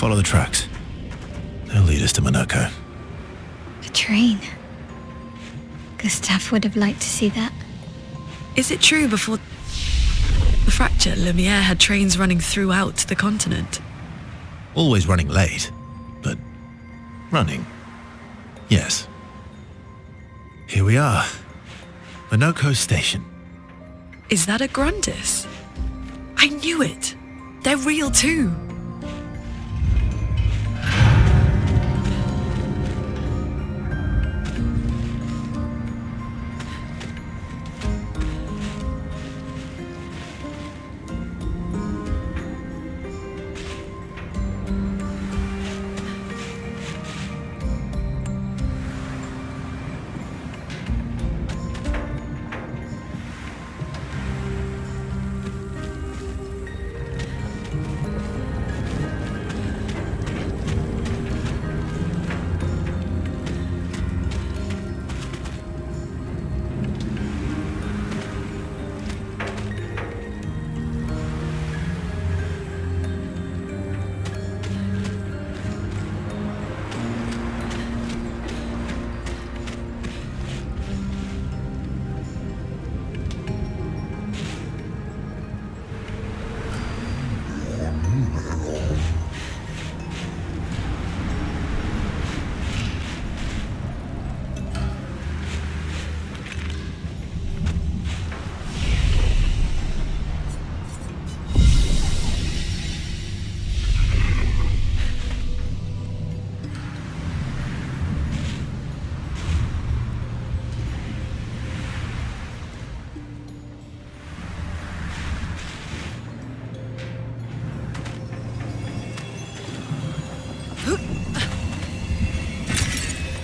Follow the tracks. They'll lead us to Monaco. A train. Gustave would have liked to see that. Is it true before the fracture, Lumiere had trains running throughout the continent? Always running late, but running. Yes. Here we are. Monaco Station. Is that a Grundis? I knew it. They're real too.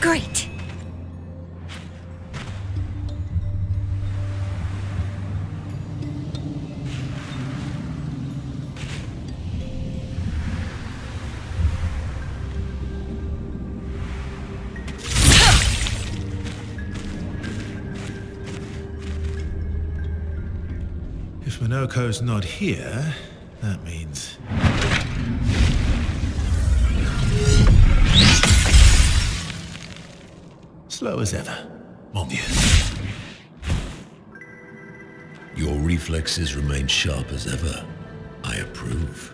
Great. If Monaco's not here, that means... slow as ever, mon vieux. Your reflexes remain sharp as ever. I approve.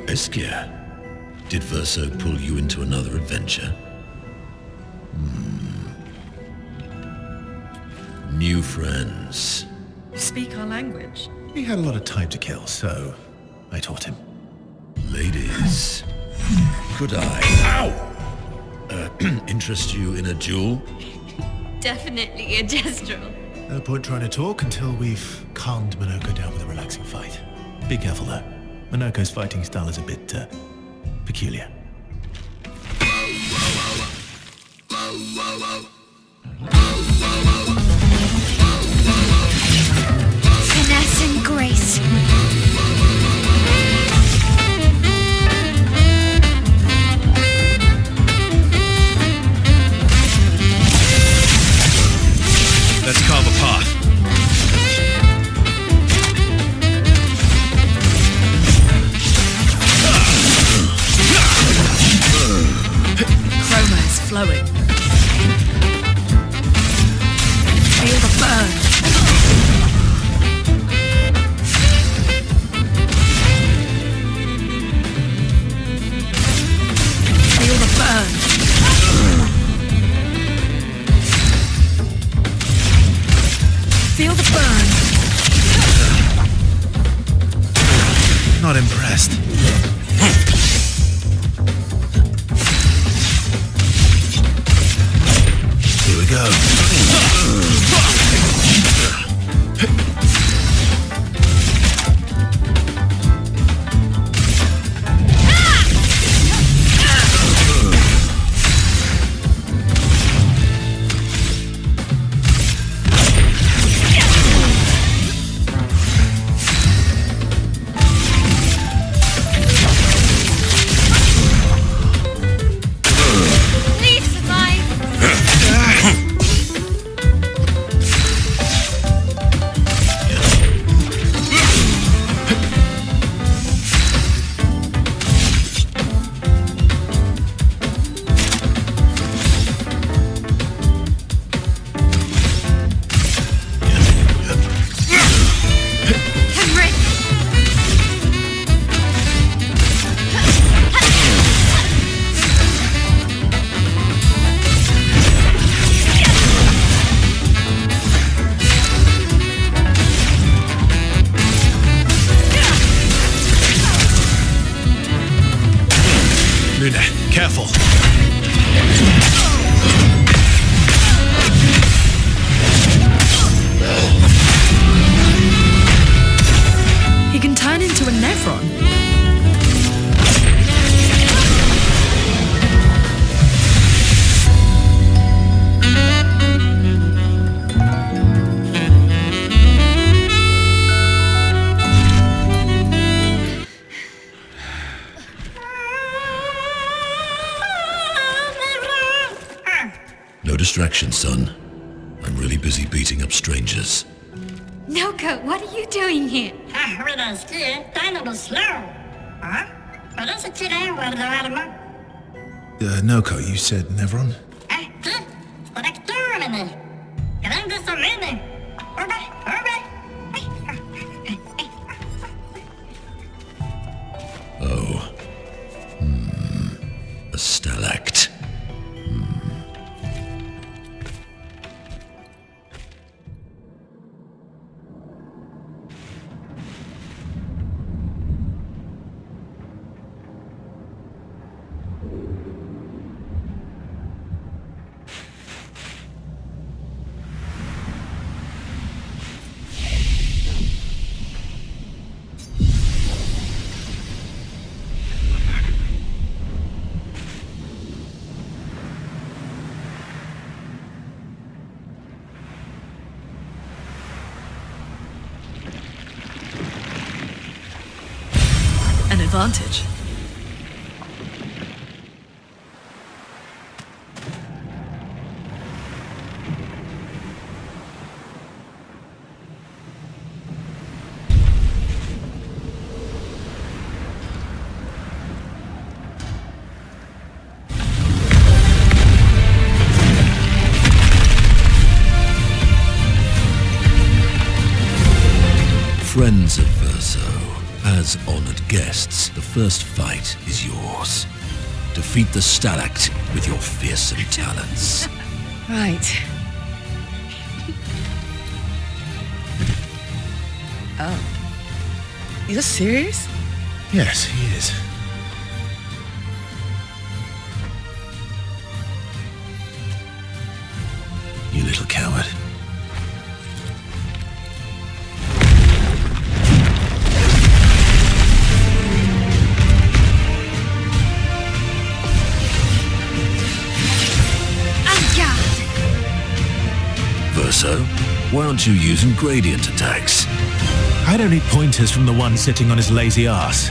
Obscur, did Verso pull you into another adventure? New friends. Speak our language. He had a lot of time to kill, so I taught him. Ladies, could I, interest you in a duel? Definitely a gestural. No point trying to talk until we've calmed Monaco down with a relaxing fight. Be careful though. Monaco's fighting style is a bit, peculiar. Finesse and grace. Let's carve a path. Chroma is flowing. Feel the burn. Feel the burn. Feel the burn. Not impressed. Here we go. action, son. I'm really busy beating up strangers. Noko, what are you doing here? Noko, you said Nevron? Oh. A stalact. An advantage. Friends of Verso, as honored guests, the first fight is yours. Defeat the stalact with your fearsome talents. Right. Oh. You're serious? Yes, he is. You little coward. Verso, why aren't you using gradient attacks? I don't need pointers from the one sitting on his lazy ass.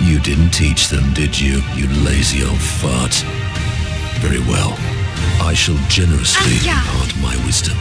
You didn't teach them, did you, you lazy old fart? Very well. I shall generously impart my wisdom.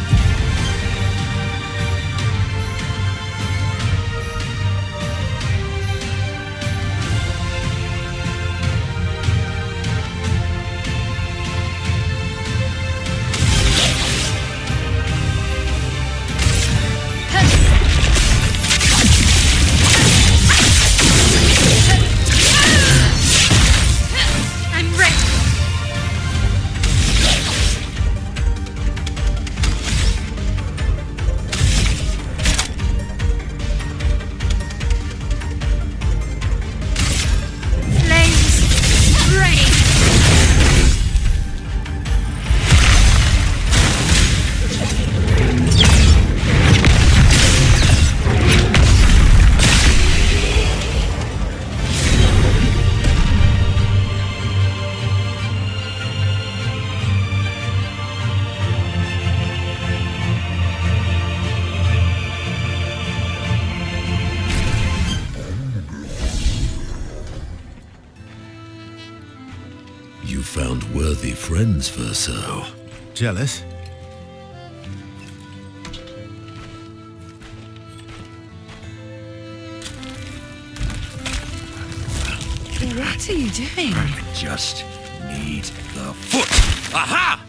You found worthy friends, Verso. Jealous? What are you doing? Just need the foot. Aha!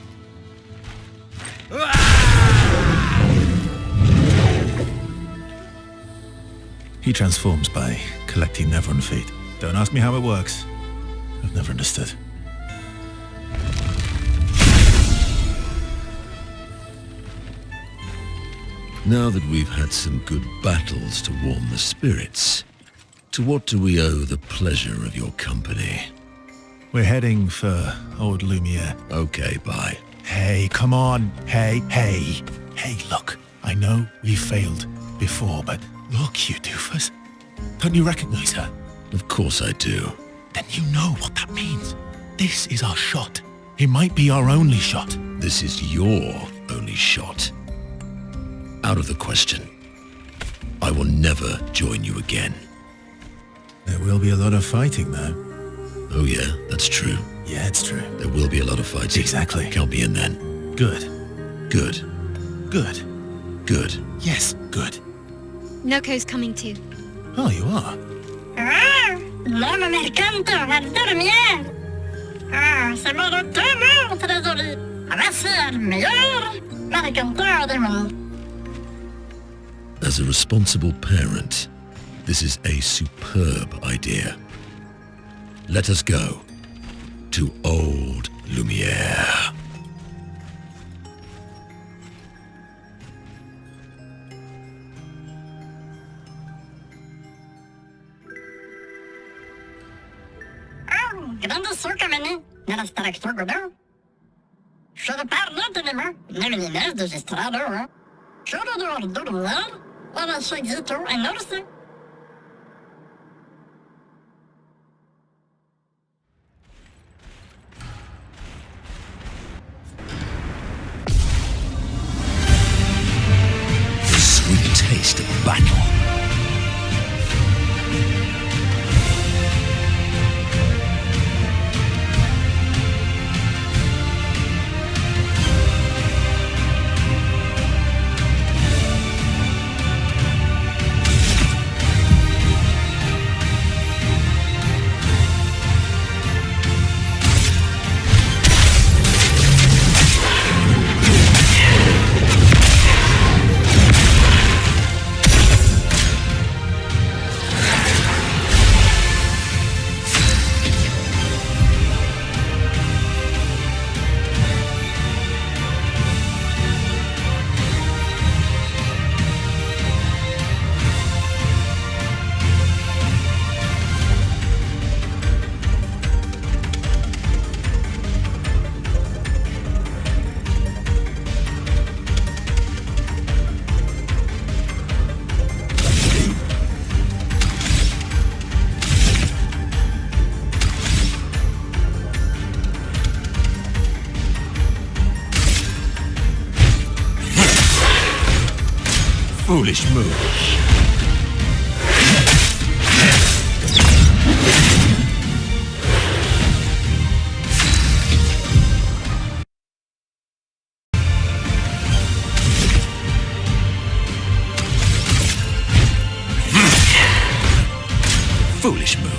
He transforms by collecting Nevron feet. Don't ask me how it works. I've never understood. Now that we've had some good battles to warm the spirits, to what do we owe the pleasure of your company? We're heading for old Lumiere. Okay, bye. Hey, come on. Hey. Hey, look. I know we failed before, but look, you doofus. Don't you recognize her? Of course I do. Then you know what that means. This is our shot. It might be our only shot. This is your only shot. Out of the question. I will never join you again. There will be a lot of fighting, though. Oh yeah, that's true. Yeah, it's true. There will be a lot of fighting. Exactly. Count me in then. Good. Good. Good. Good. Yes, good. Noko's coming too. Oh, you are? L'homme mercante va dormir. C'est mon tellement très joli. Voici le meilleur mercanteur du monde. As a responsible parent, this is a superb idea. Let us go to Old Lumiere. Grande sucamene nella structura godo. Should have parled anymore. Never knows the estrado. Should have do the love. What I should get to and notice it. The sweet taste of battle. Foolish move. Foolish move.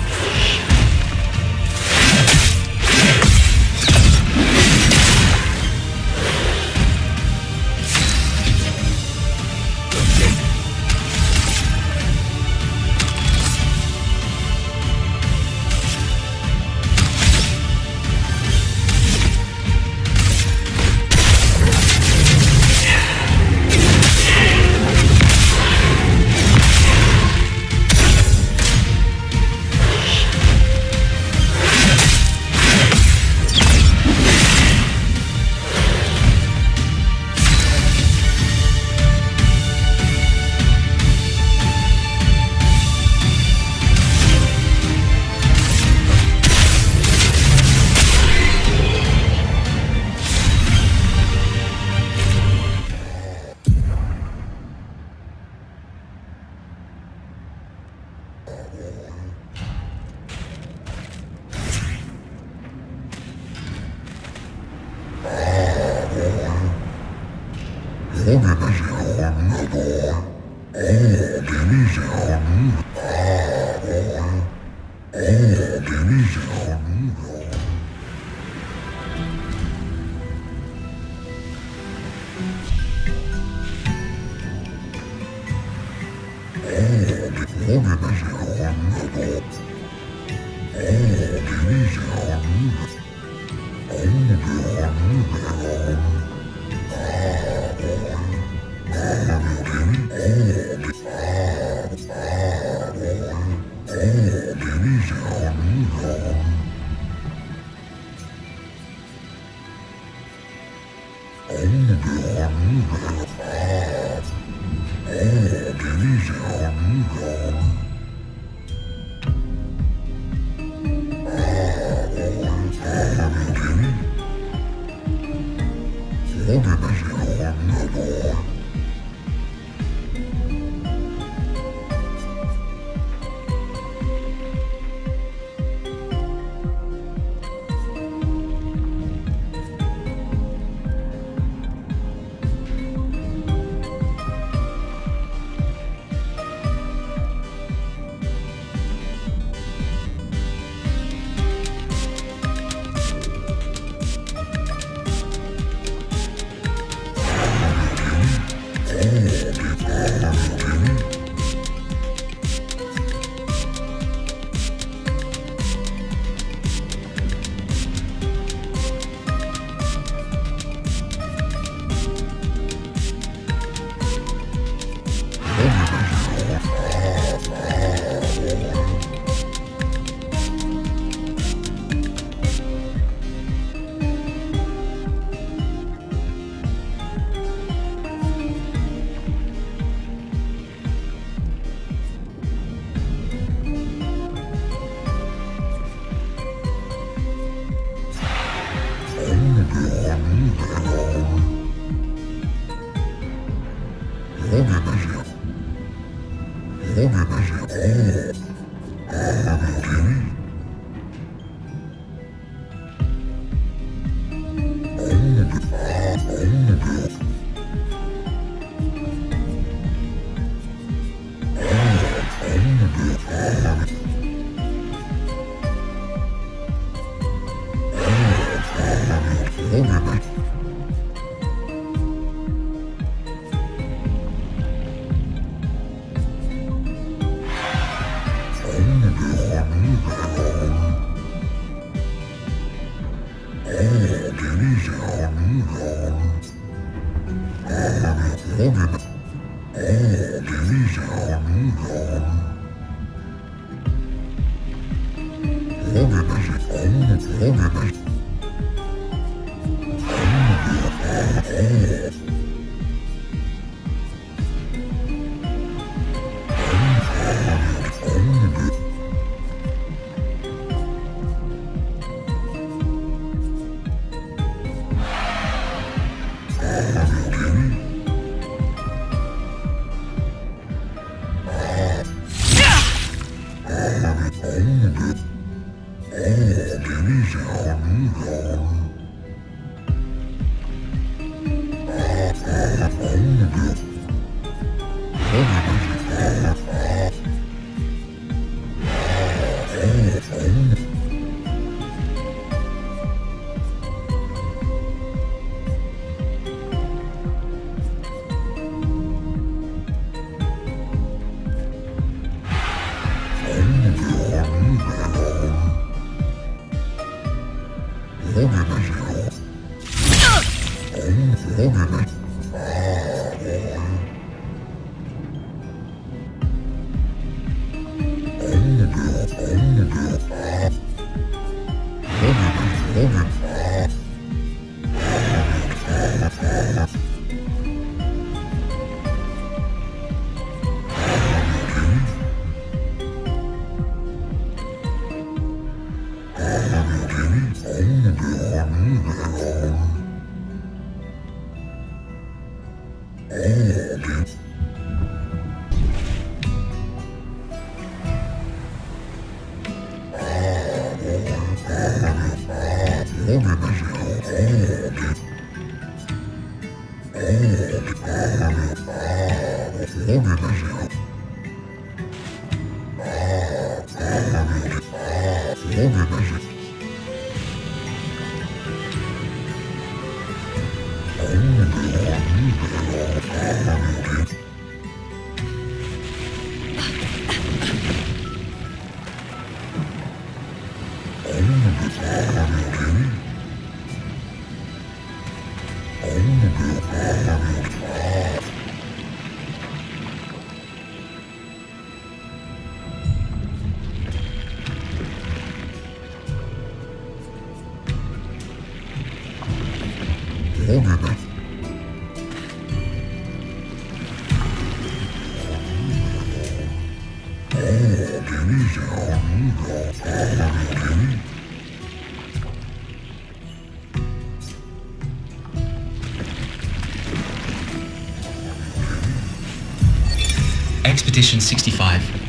Expedition 65.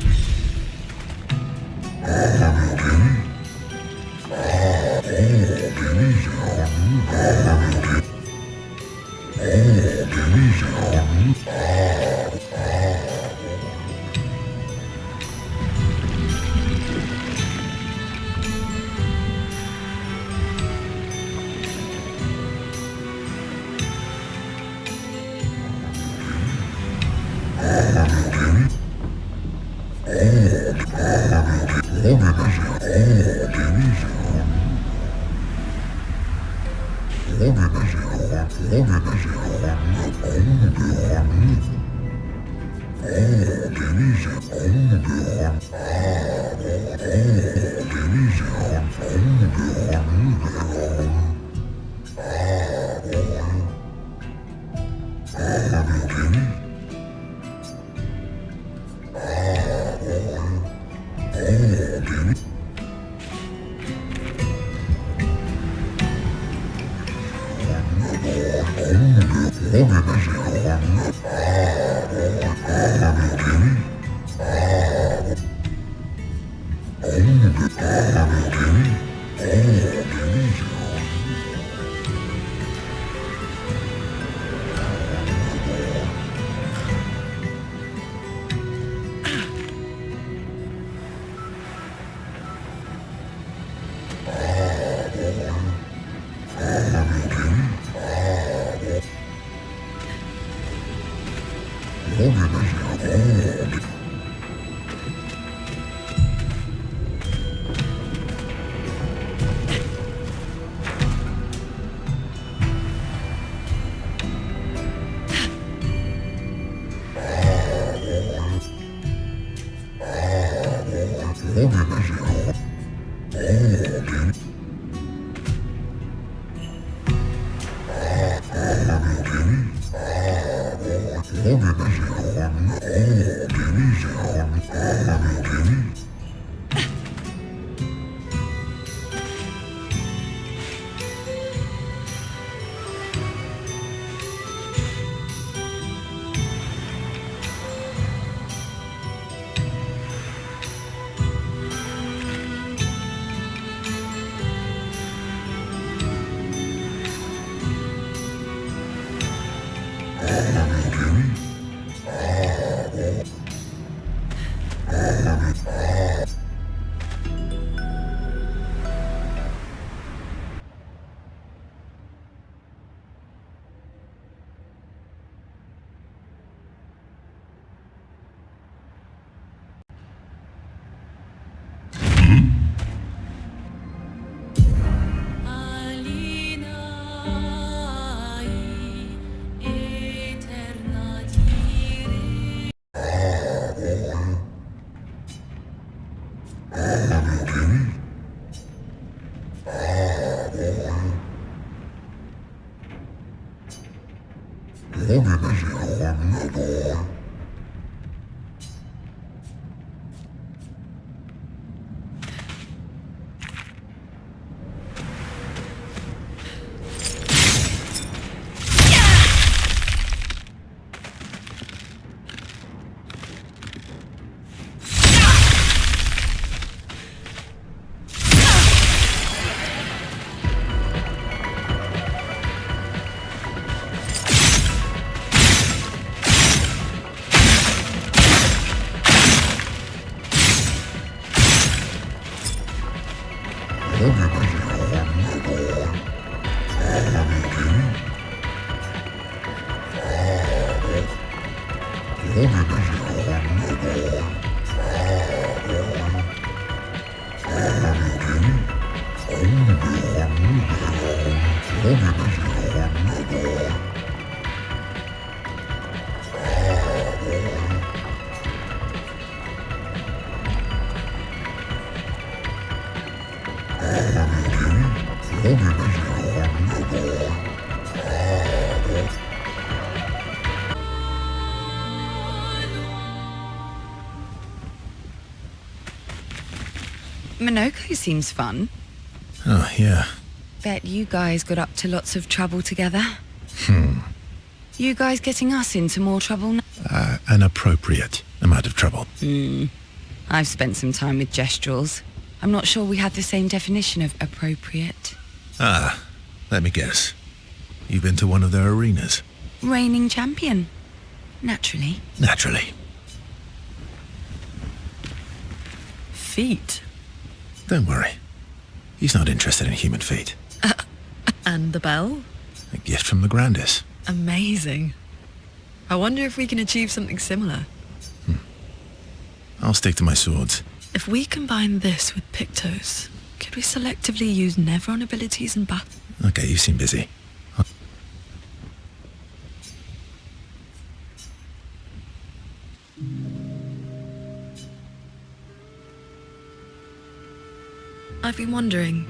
Minoko seems fun. Oh, yeah. Bet you guys got up to lots of trouble together. You guys getting us into more trouble now? An appropriate amount of trouble. I've spent some time with Gestrals. I'm not sure we had the same definition of appropriate. Let me guess. You've been to one of their arenas? Reigning champion. Naturally. Naturally. Feet. Don't worry. He's not interested in human feet. And the bell? A gift from the Grandis. Amazing. I wonder if we can achieve something similar. I'll stick to my swords. If we combine this with Pictos, could we selectively use Nevron abilities in battle? Okay, you seem busy. I've been wondering,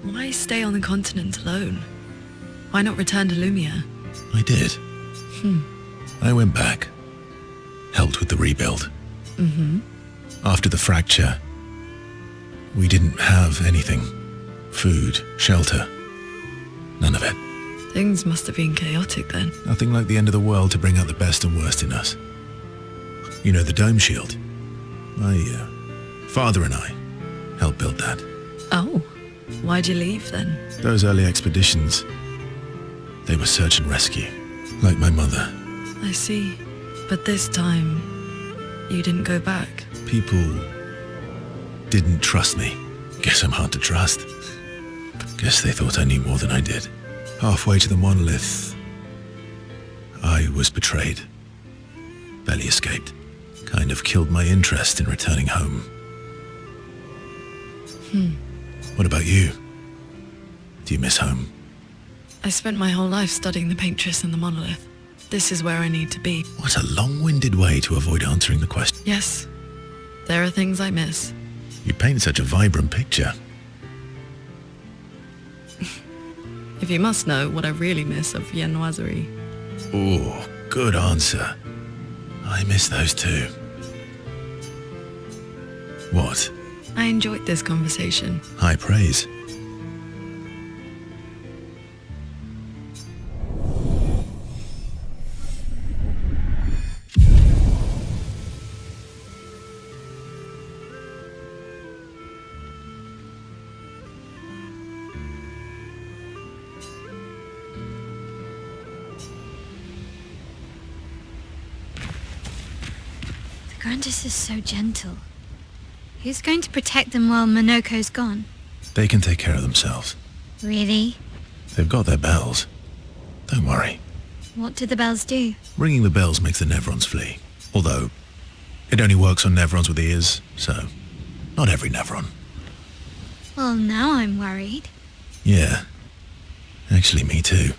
why stay on the continent alone? Why not return to Lumia? I did. I went back. Helped with the rebuild. After the fracture, we didn't have anything. Food, shelter. None of it. Things must have been chaotic then. Nothing like the end of the world to bring out the best and worst in us. You know the dome shield? My father and I helped build that. Oh, why'd you leave then? Those early expeditions, they were search and rescue, like my mother. I see. But this time, you didn't go back. People didn't trust me. Guess I'm hard to trust. Guess they thought I knew more than I did. Halfway to the monolith, I was betrayed. Barely escaped. Kind of killed my interest in returning home. What about you? Do you miss home? I spent my whole life studying the paintress and the monolith. This is where I need to be. What a long-winded way to avoid answering the question. Yes, there are things I miss. You paint such a vibrant picture. If you must know what I really miss of viennoiserie. Oh, good answer. I miss those too. What? I enjoyed this conversation. High praise. The Grandis is so gentle. Who's going to protect them while Monoko's gone? They can take care of themselves. Really? They've got their bells. Don't worry. What do the bells do? Ringing the bells makes the Nevrons flee. Although, it only works on Nevrons with ears, so not every Nevron. Well, now I'm worried. Yeah. Actually, me too.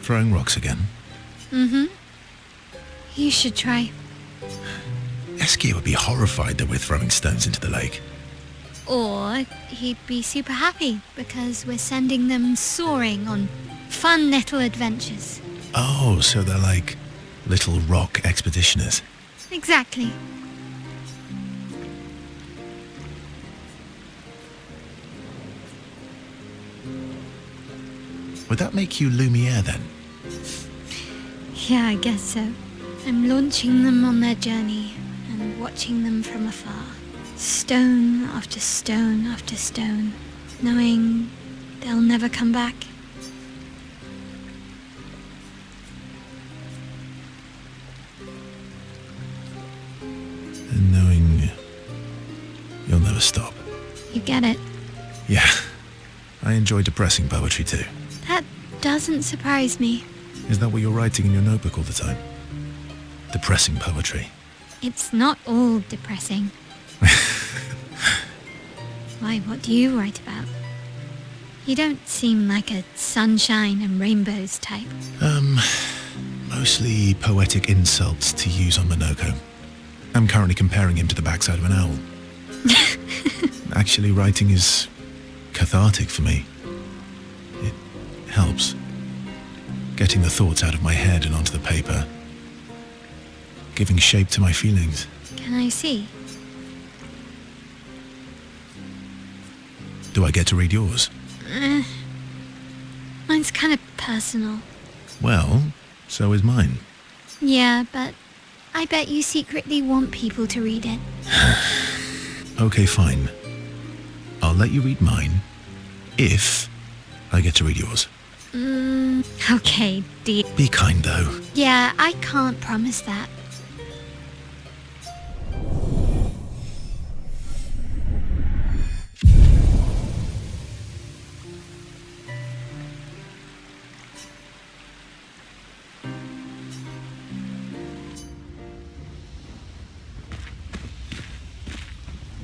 Throwing rocks again? Mm-hmm. You should try. Eski would be horrified that we're throwing stones into the lake. Or he'd be super happy because we're sending them soaring on fun little adventures. Oh, so they're like little rock expeditioners. Exactly. Would that make you Lumiere then? Yeah, I guess so. I'm launching them on their journey and watching them from afar. Stone after stone after stone, knowing they'll never come back. And knowing you'll never stop. You get it? Yeah, I enjoy depressing poetry too. That doesn't surprise me. Is that what you're writing in your notebook all the time? Depressing poetry. It's not all depressing. Why, what do you write about? You don't seem like a sunshine and rainbows type. Mostly poetic insults to use on Monoko. I'm currently comparing him to the backside of an owl. Actually, writing is cathartic for me. It helps. Getting the thoughts out of my head and onto the paper. Giving shape to my feelings. Can I see? Do I get to read yours? Mine's kind of personal. Well, so is mine. Yeah, but I bet you secretly want people to read it. Okay, fine. I'll let you read mine if I get to read yours. Okay, dear. Be kind, though. Yeah, I can't promise that.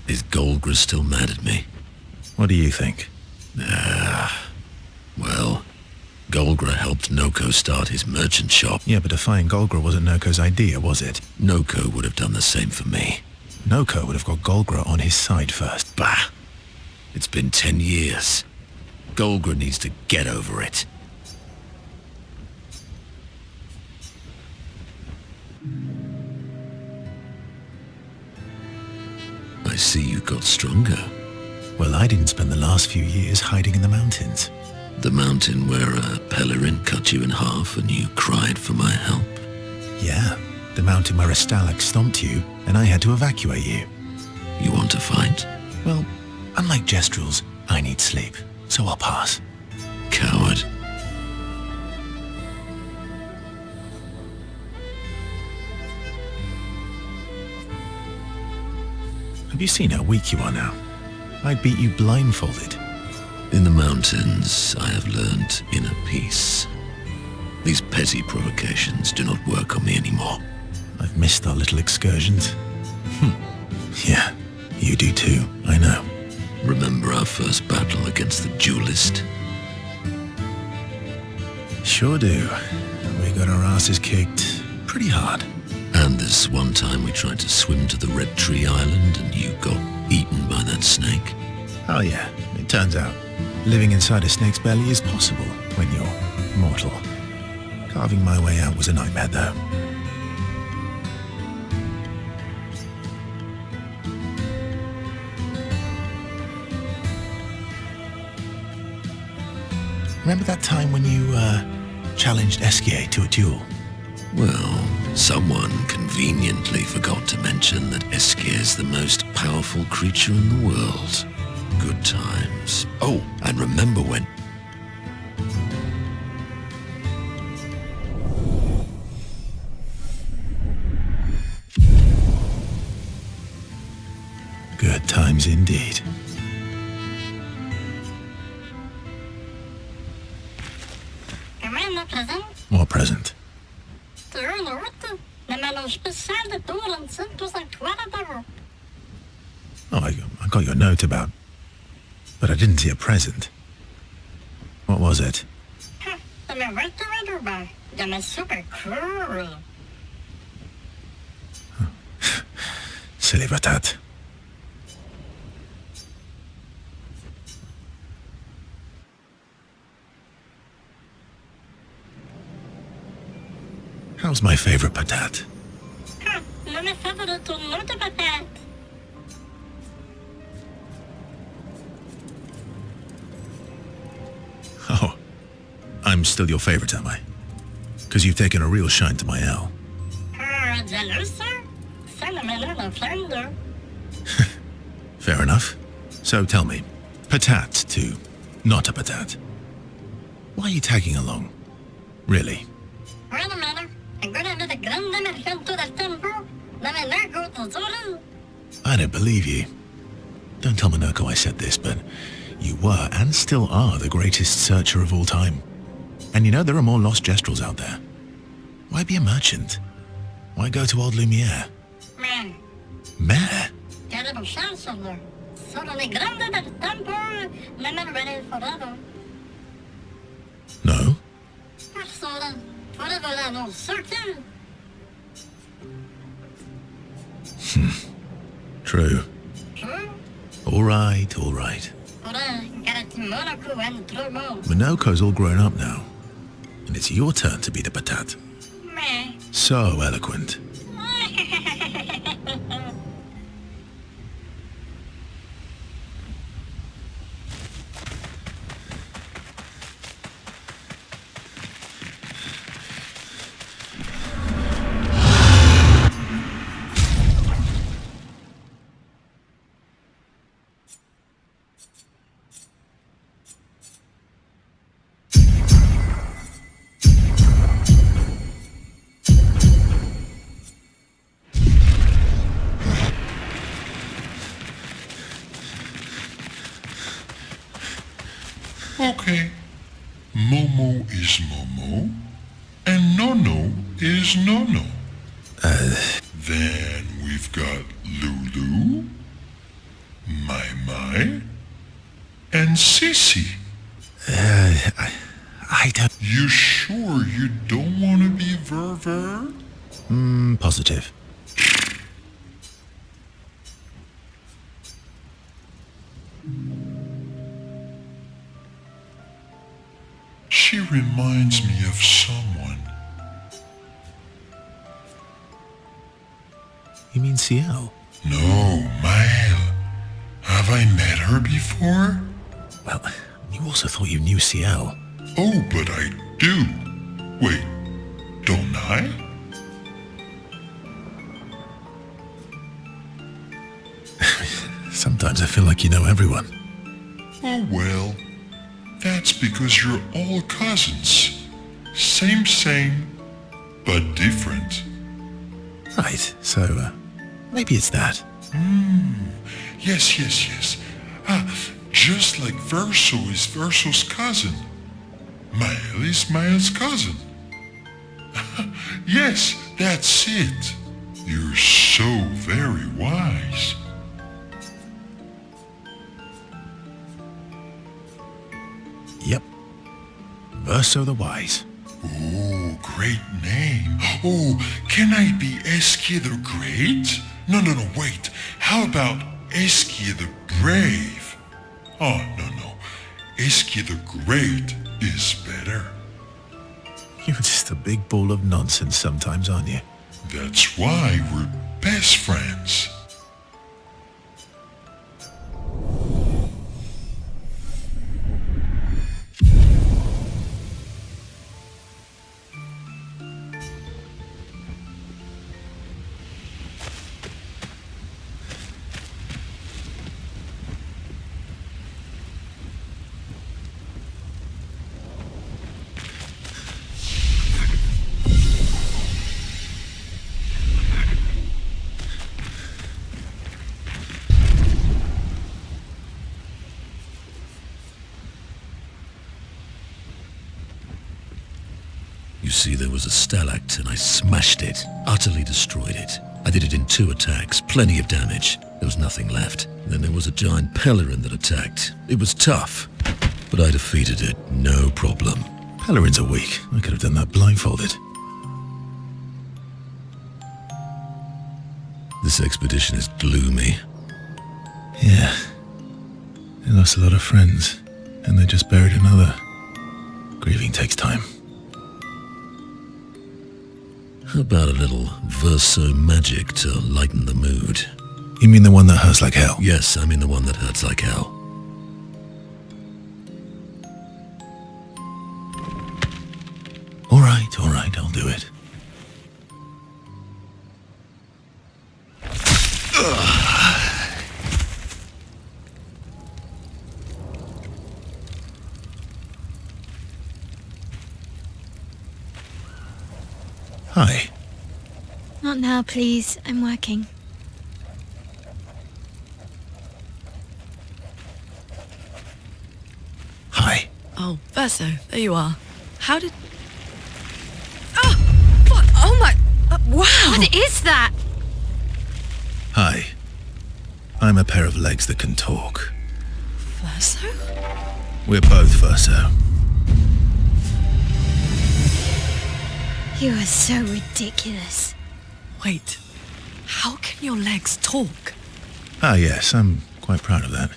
Is Golgra still mad at me? What do you think? Well, Golgra helped Noko start his merchant shop. Yeah, but defying Golgra wasn't Noko's idea, was it? Noko would have done the same for me. Noko would have got Golgra on his side first. Bah! It's been 10 years. Golgra needs to get over it. I see you got stronger. Well, I didn't spend the last few years hiding in the mountains. The mountain where a Pelerin cut you in half and you cried for my help. Yeah, the mountain where a Stalag stomped you and I had to evacuate you. You want to fight? Well, unlike Gestrels, I need sleep, so I'll pass. Coward. Have you seen how weak you are now? I'd beat you blindfolded. In the mountains, I have learned inner peace. These petty provocations do not work on me anymore. I've missed our little excursions. Yeah, you do too, I know. Remember our first battle against the duelist? Sure do. We got our asses kicked pretty hard. And this one time we tried to swim to the Red Tree Island and you got eaten by that snake? Oh yeah, it turns out living inside a snake's belly is possible when you're mortal. Carving my way out was a nightmare though. Remember that time when you challenged Esquier to a duel? Well, someone conveniently forgot to mention that Esquier is the most powerful creature in the world. Good times. Oh, and remember when... Good times indeed. More present. Oh, I got your note about... But I didn't see a present. What was it? Silly patat. How's my favorite patat? Oh, I'm still your favorite, am I? Because you've taken a real shine to my L. Fair enough. So tell me, patat to not a patat. Why are you tagging along? Really? I don't believe you. Don't tell Monoko I said this, but you were and still are the greatest searcher of all time. And you know there are more lost Gestrels out there. Why be a merchant? Why go to old Lumiere? Mare? No? True. All right. Monoko's all grown up now. And it's your turn to be the patat. So eloquent. Okay, Momo is Momo, and Nono is Nono. Then we've got Lulu, Mai, and Sissy. I don't... You sure you don't want to be Ver? Positive. She reminds me of someone. You mean CL? No, Mael. Have I met her before? Well, you also thought you knew CL. Oh, but I do. Wait, don't I? Sometimes I feel like you know everyone. Oh well, that's because you're all cousins. Same, but different. Right, so maybe it's that. Yes. Just like Verso is Verso's cousin. Mael is Mael's cousin. Yes, that's it. You're so very wise. Yep. Verso the Wise. Oh, great name. Oh, can I be Eskia the Great? No, wait. How about Eskia the Brave? Oh, no. Eskia the Great is better. You're just a big ball of nonsense sometimes, aren't you? That's why we're best friends. You see, there was a stalag and I smashed it, utterly destroyed it. I did it in 2 attacks, plenty of damage. There was nothing left. Then there was a giant Pellerin that attacked. It was tough, but I defeated it, no problem. Pellerins are weak. I could have done that blindfolded. This expedition is gloomy. Yeah. They lost a lot of friends, and they just buried another. Grieving takes time. How about a little verso magic to lighten the mood? You mean the one that hurts like hell? Yes, I mean the one that hurts like hell. All right, I'll do it. Hi. Not now, please. I'm working. Hi. Oh, Verso, there you are. How did... Oh! What? Oh my... wow! What is that? Hi. I'm a pair of legs that can talk. Verso? We're both Verso. You are so ridiculous. Wait, how can your legs talk? Ah, yes, I'm quite proud of that.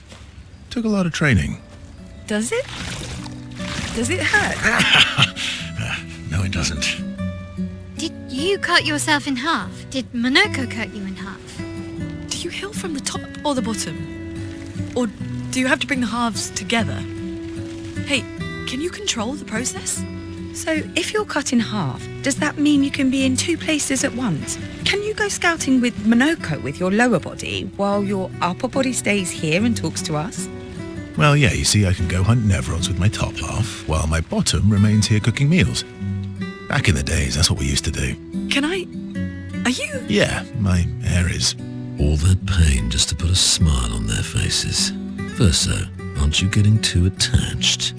Took a lot of training. Does it? Does it hurt? No, it doesn't. Did you cut yourself in half? Did Monoko cut you in half? Do you heal from the top or the bottom? Or do you have to bring the halves together? Hey, can you control the process? So, if you're cut in half, does that mean you can be in 2 places at once? Can you go scouting with Monoko with your lower body, while your upper body stays here and talks to us? Well, yeah, you see, I can go hunt Nevrods with my top half, while my bottom remains here cooking meals. Back in the days, that's what we used to do. Can I... Are you... Yeah, my hair is... All that pain just to put a smile on their faces. Verso, aren't you getting too attached?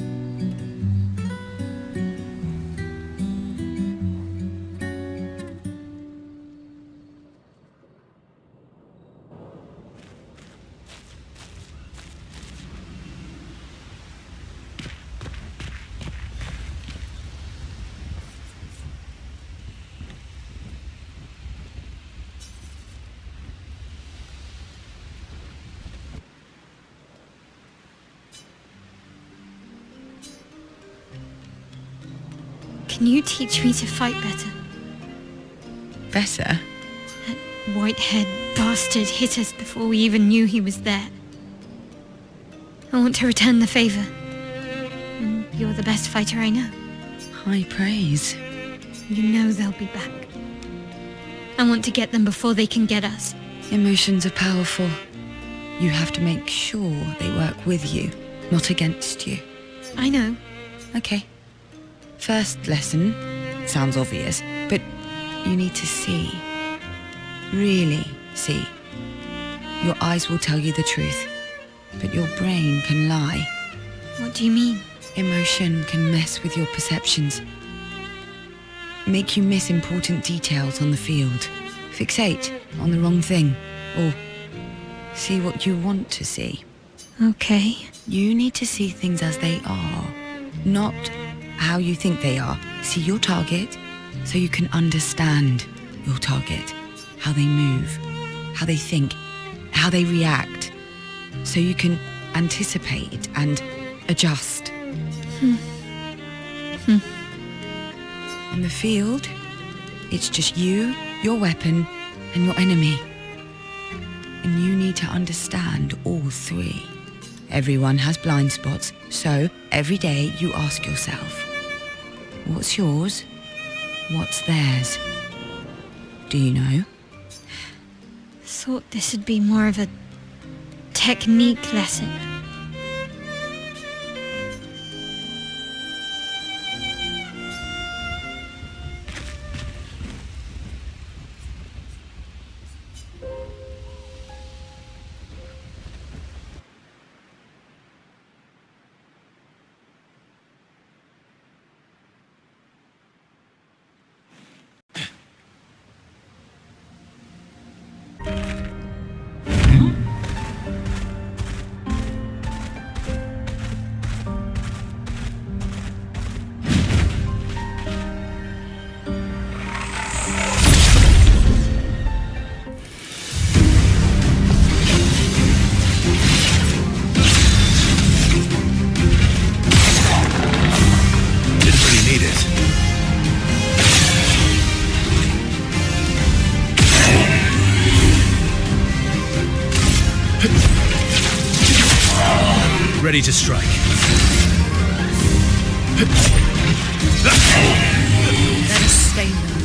Can you teach me to fight better? Better? That white-haired bastard hit us before we even knew he was there. I want to return the favor. And you're the best fighter I know. High praise. You know they'll be back. I want to get them before they can get us. Emotions are powerful. You have to make sure they work with you, not against you. I know. Okay. First lesson, sounds obvious, but you need to see. Really see. Your eyes will tell you the truth, but your brain can lie. What do you mean? Emotion can mess with your perceptions, make you miss important details on the field, fixate on the wrong thing, or see what you want to see. Okay. You need to see things as they are, not how you think they are. See your target so you can understand your target, how they move, how they think, how they react, so you can anticipate and adjust. In the field, it's just you, your weapon, and your enemy. And you need to understand all three. Everyone has blind spots, so every day you ask yourself, what's yours? What's theirs? Do you know? Thought this would be more of a technique lesson. Ready to strike. Let us stay there.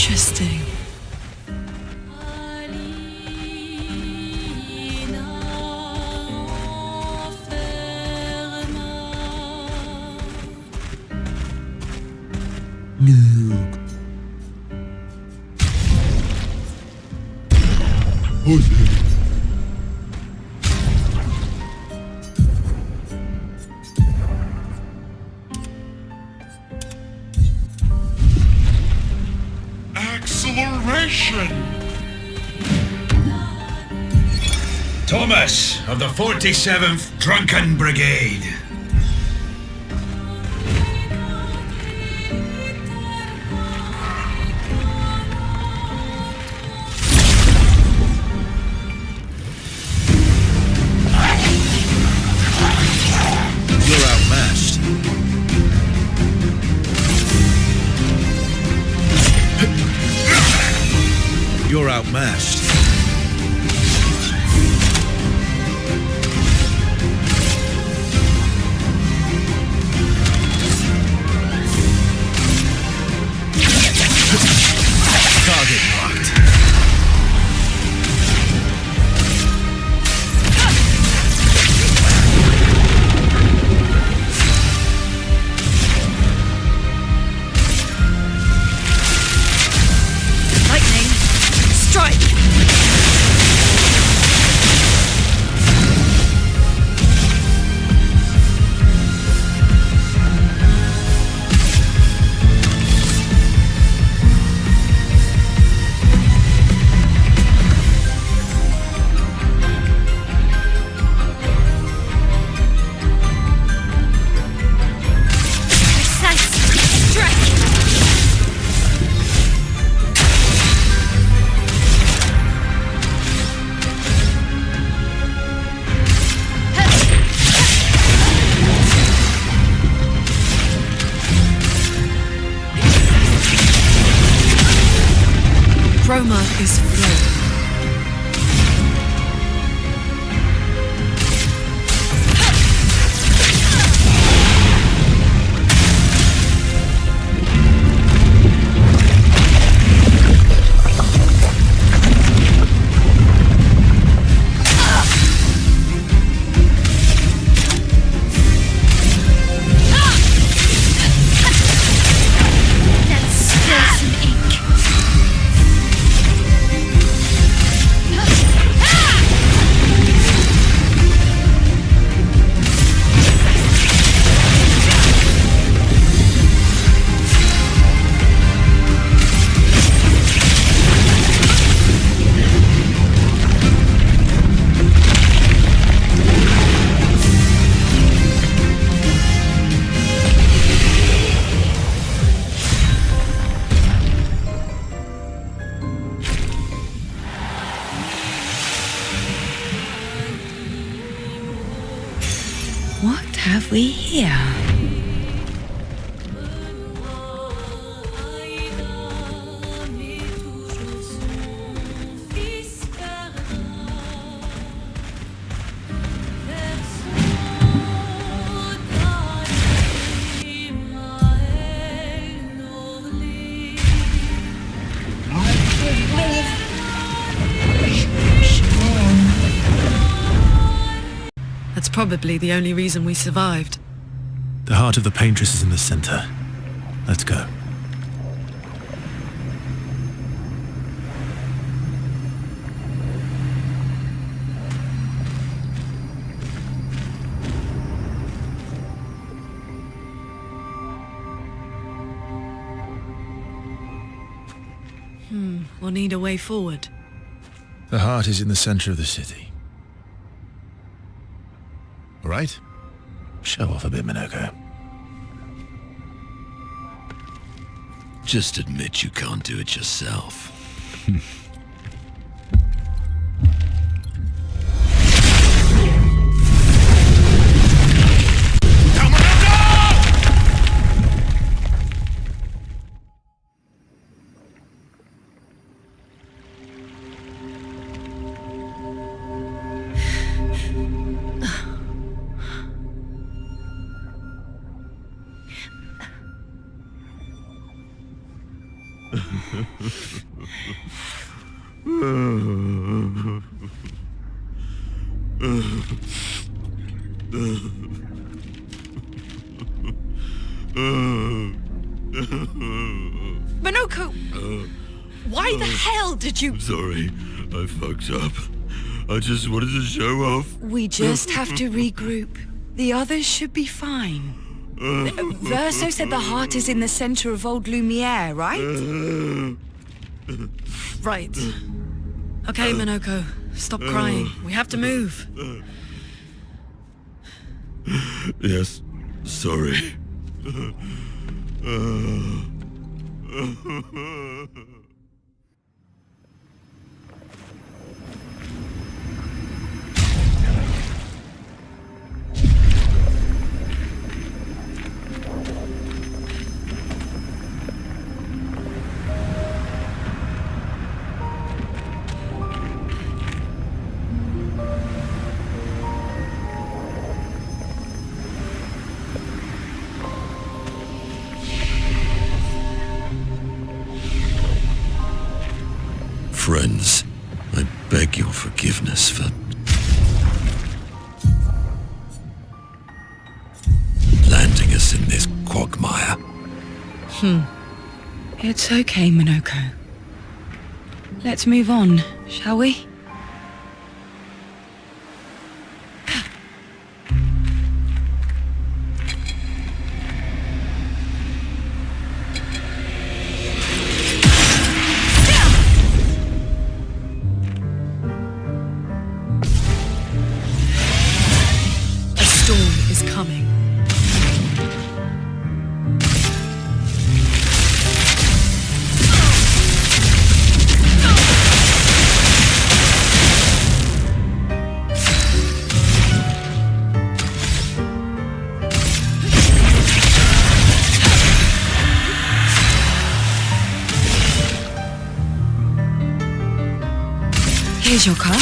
Interesting. Acceleration! Thomas of the 47th Drunken Brigade. You're outmatched. You're outmatched. Target locked. Lightning, strike! Precise strike! Chroma is flow. That spills some ink. What have we here? That's probably the only reason we survived. The heart of the paintress is in the center. Let's go. We'll need a way forward. The heart is in the center of the city. All right? Show off a bit, Minoko. Just admit you can't do it yourself. Minoko! Why the hell did you... Sorry. I fucked up. I just wanted to show off. We just have to regroup. The others should be fine. Verso said the heart is in the center of old Lumiere, right? Right. Okay, Minoko. Stop crying. We have to move. Yes. Sorry. Friends, I beg your forgiveness for landing us in this quagmire. It's okay, Minoko. Let's move on, shall we? Coming. Here's your card.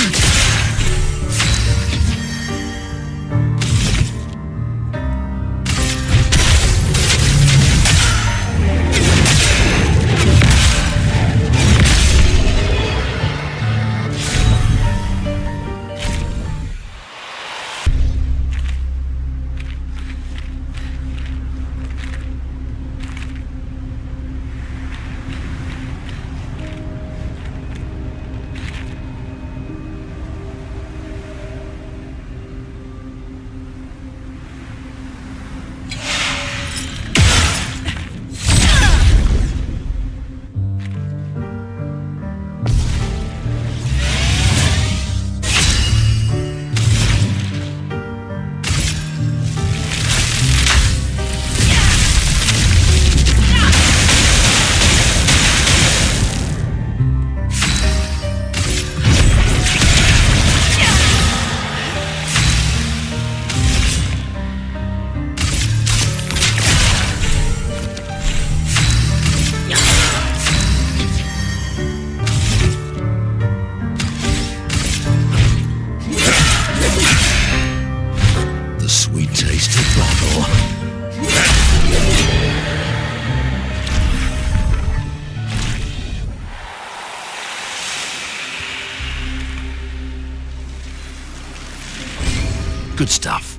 Good stuff.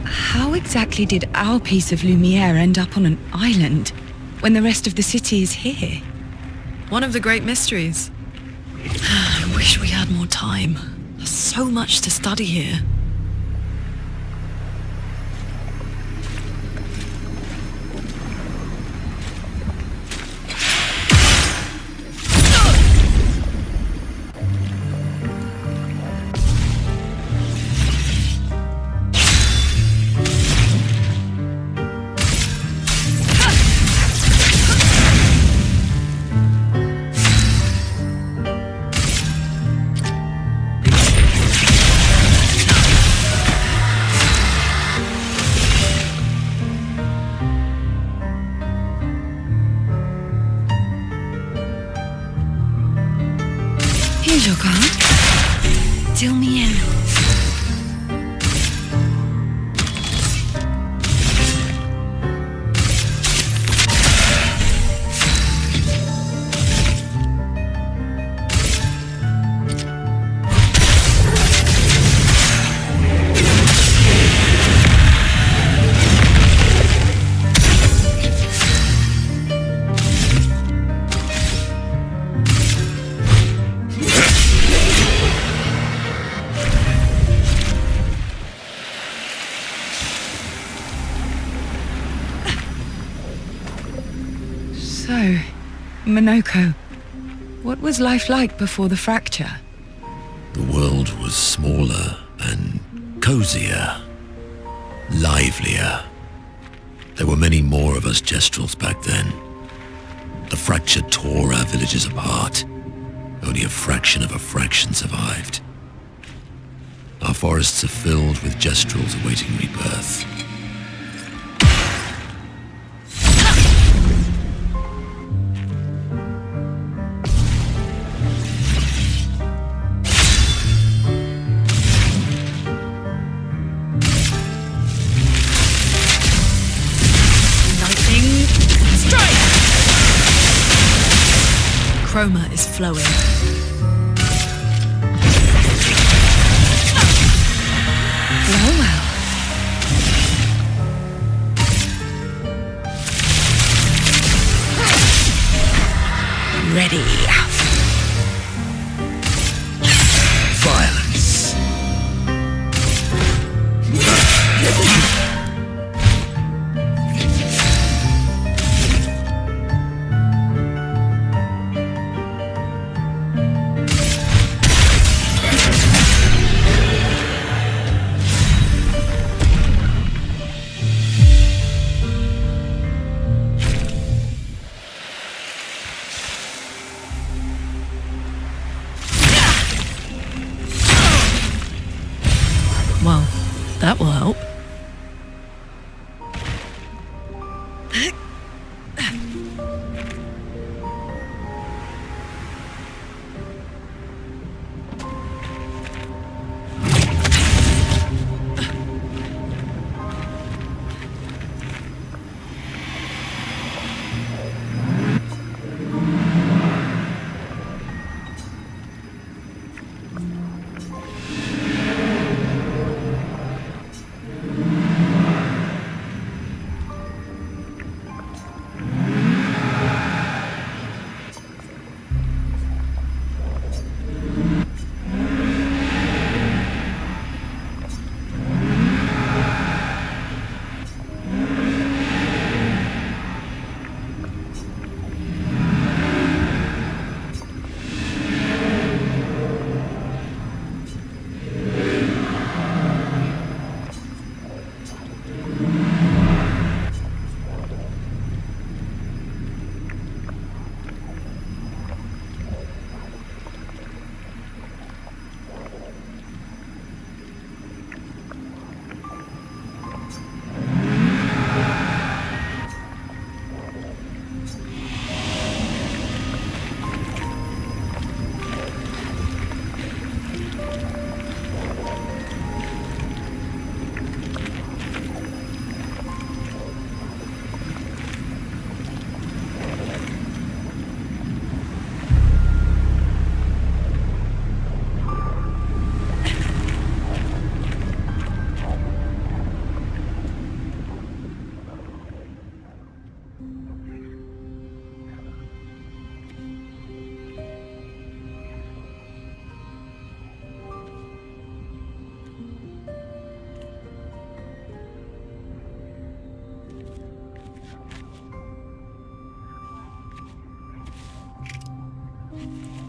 How exactly did our piece of Lumiere end up on an island when the rest of the city is here? One of the great mysteries. I wish we had more time. There's so much to study here. So, Minoko, what was life like before the fracture? The world was smaller and cozier, livelier. There were many more of us Gestrels back then. The fracture tore our villages apart. Only a fraction of a fraction survived. Our forests are filled with Gestrels awaiting rebirth. Chroma is flowing. Well. Ready. Violence. Well, that will help.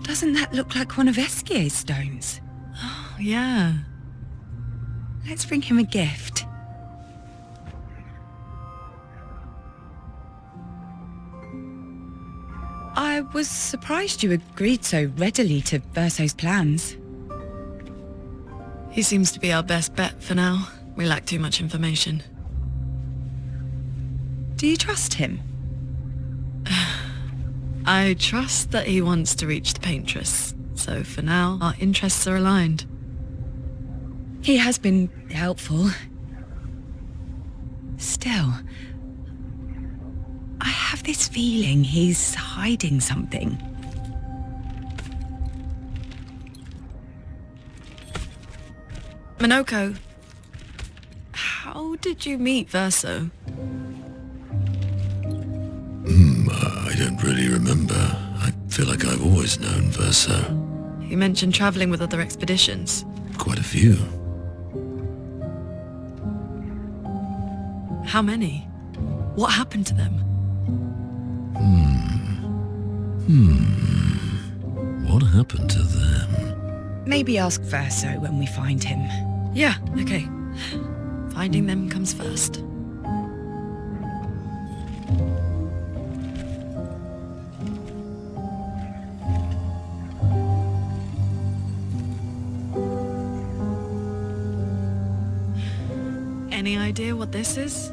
Doesn't that look like one of Eskier's stones? Oh, yeah. Let's bring him a gift. I was surprised you agreed so readily to Verso's plans. He seems to be our best bet for now. We lack too much information. Do you trust him? I trust that he wants to reach the Paintress, so for now, our interests are aligned. He has been helpful. Still, I have this feeling he's hiding something. Minoko, how did you meet Verso? I don't really remember. I feel like I've always known Verso. You mentioned traveling with other expeditions. Quite a few. How many? What happened to them? What happened to them? Maybe ask Verso when we find him. Yeah, okay. Finding them comes first. Any idea what this is?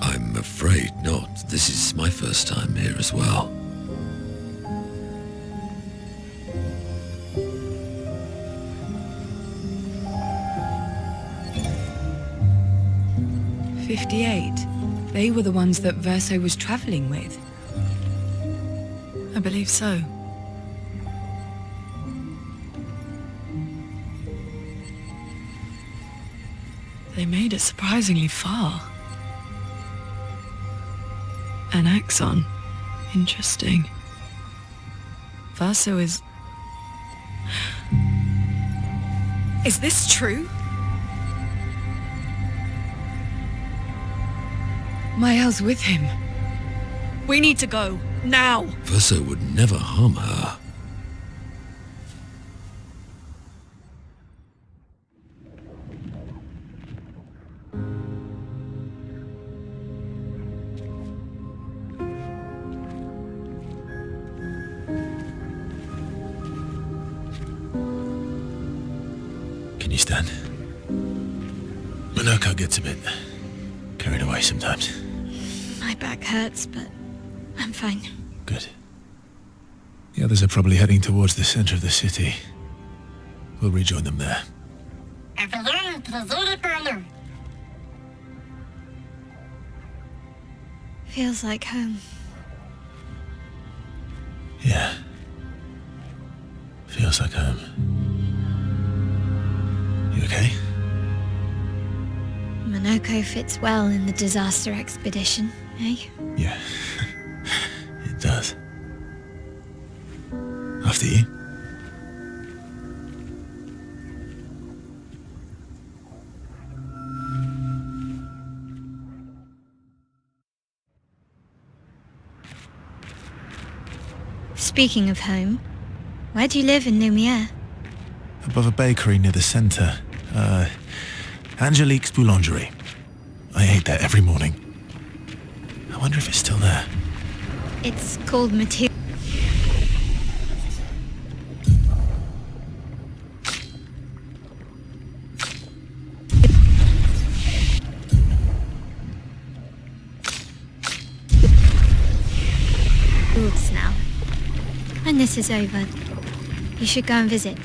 I'm afraid not. This is my first time here as well. "58. They were the ones that Verso was travelling with. I believe so. They made it surprisingly far. An axon. Interesting. Verso is... Is this true? Mael's with him. We need to go. Now! Verso would never harm her. Can you stand? Minoko gets a bit carried away sometimes. My back hurts, but I'm fine. Good. The others are probably heading towards the center of the city. We'll rejoin them there. Feels like home. Yeah. Feels like home. You okay? Minoko fits well in the disaster expedition, eh? Yeah. It does. After you. Speaking of home, where do you live in Lumiere? Above a bakery near the center. Angelique's Boulangerie. I ate there every morning. I wonder if it's still there. It's called Material. Now. When this is over, you should go and visit.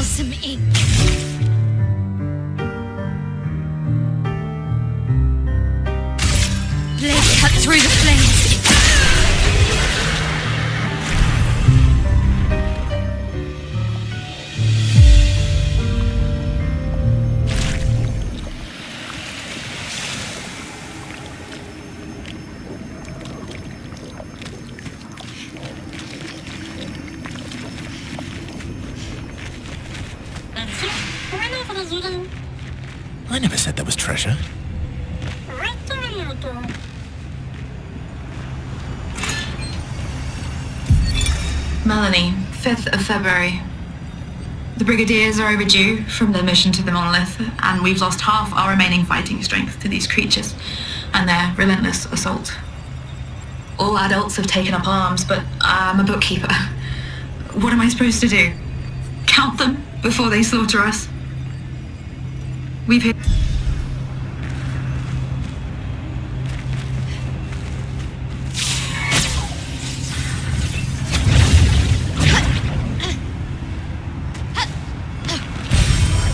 Some ink. Blade cut through the flames. I never said there was treasure. Melanie, 5th of February. The Brigadiers are overdue from their mission to the monolith, and we've lost half our remaining fighting strength to these creatures and their relentless assault. All adults have taken up arms, but I'm a bookkeeper. What am I supposed to do? Count them before they slaughter us? We've hit...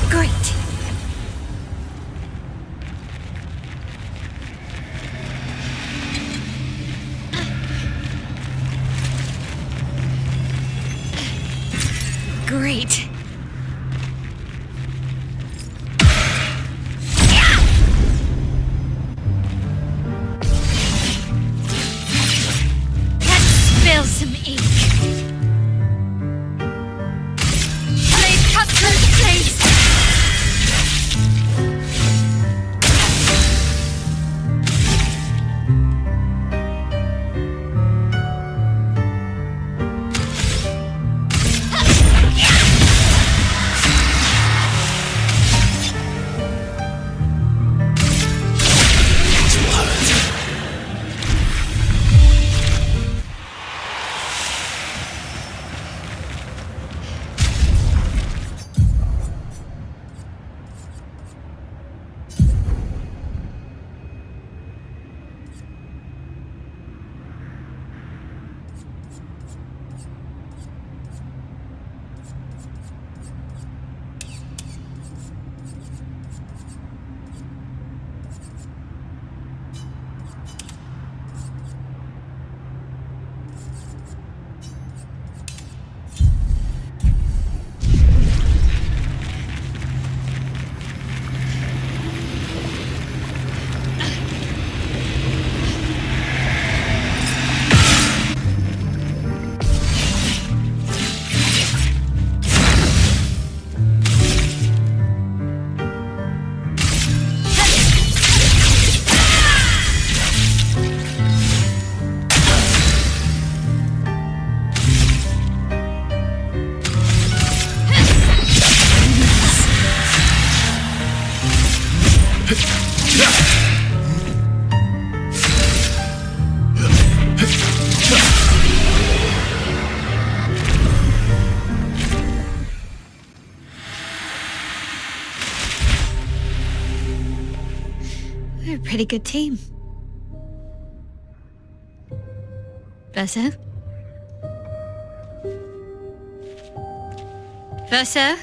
Great. Great. some ink. Blade cutthroat blades. We're a pretty good team. Verso? Verso?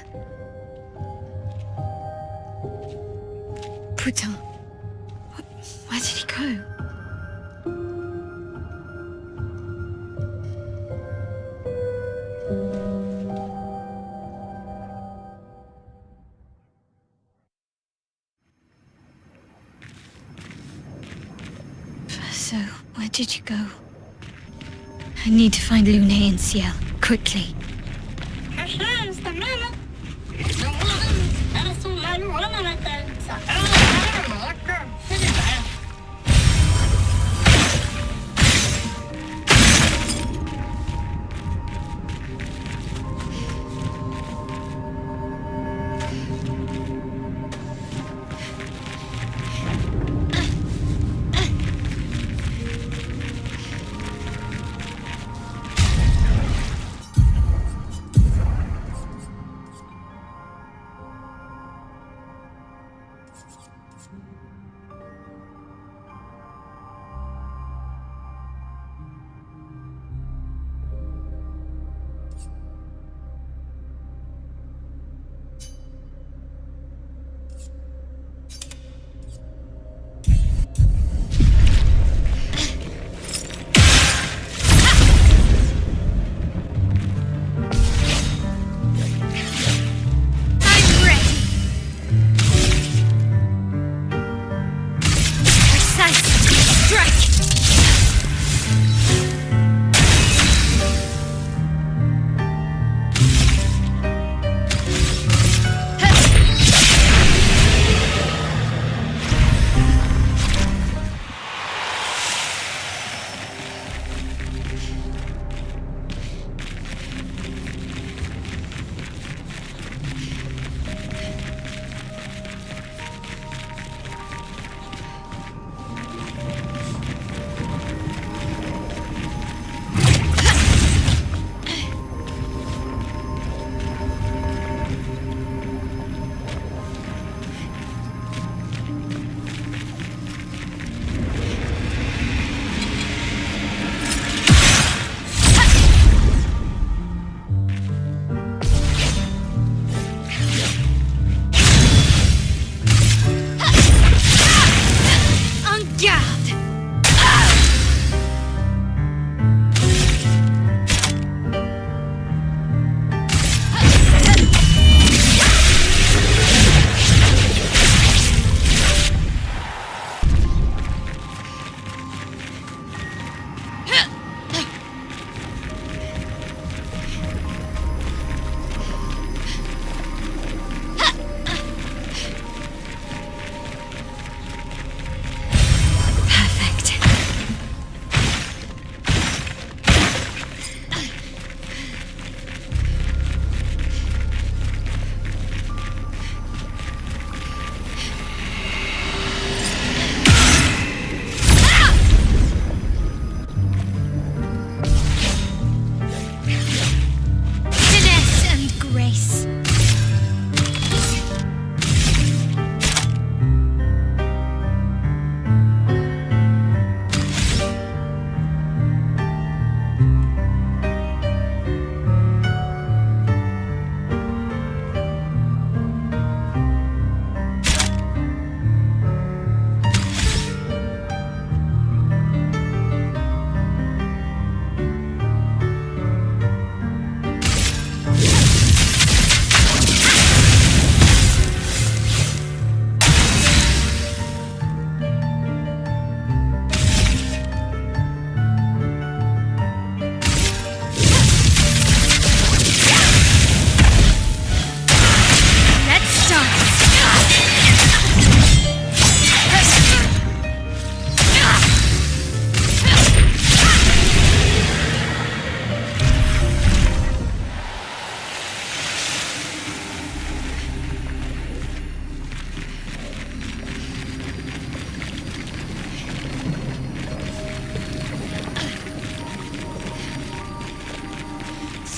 Putain. Where did he go? Verso, where did you go? I need to find Lune and Ciel, quickly.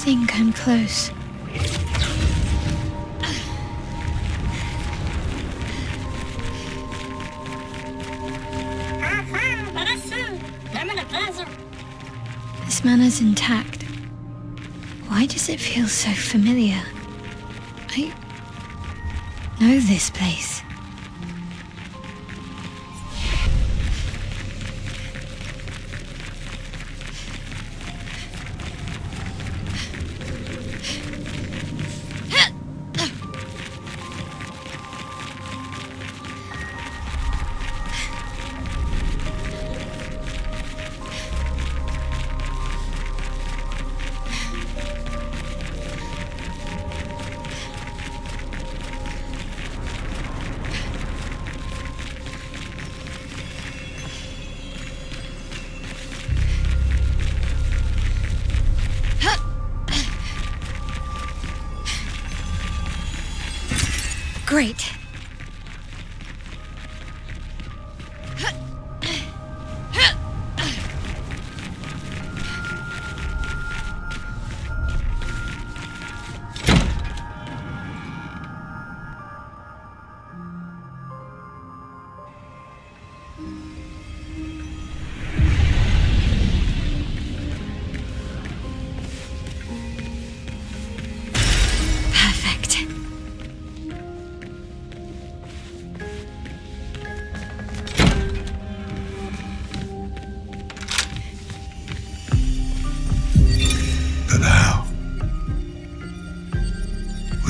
think I'm close. This manor's intact. Why does it feel so familiar? I know this place. Great.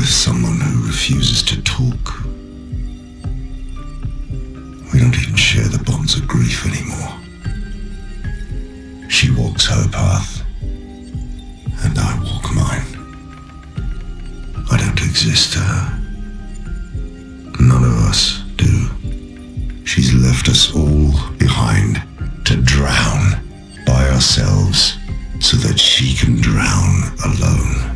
Someone who refuses to talk. We don't even share the bonds of grief anymore. She walks her path, and I walk mine. I don't exist to her. None of us do. She's left us all behind to drown by ourselves so that she can drown alone.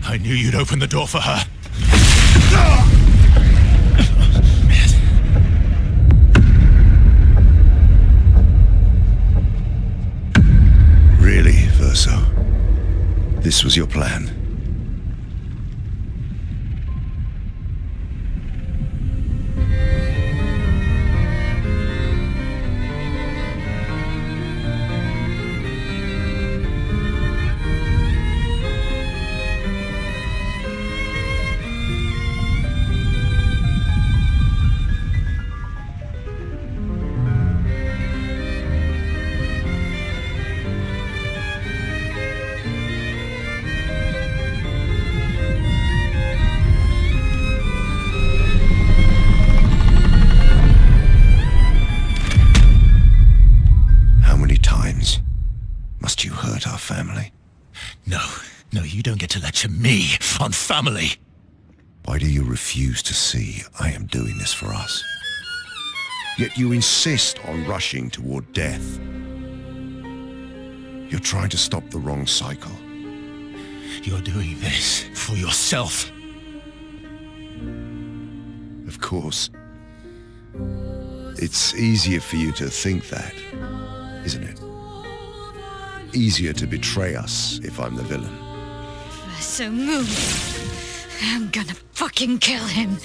I knew you'd open the door for her. This was your plan. You don't get to lecture me on family. Why do you refuse to see I am doing this for us? Yet you insist on rushing toward death. You're trying to stop the wrong cycle. You're doing this for yourself. Of course. It's easier for you to think that, isn't it? Easier to betray us if I'm the villain. So move. I'm gonna fucking kill him.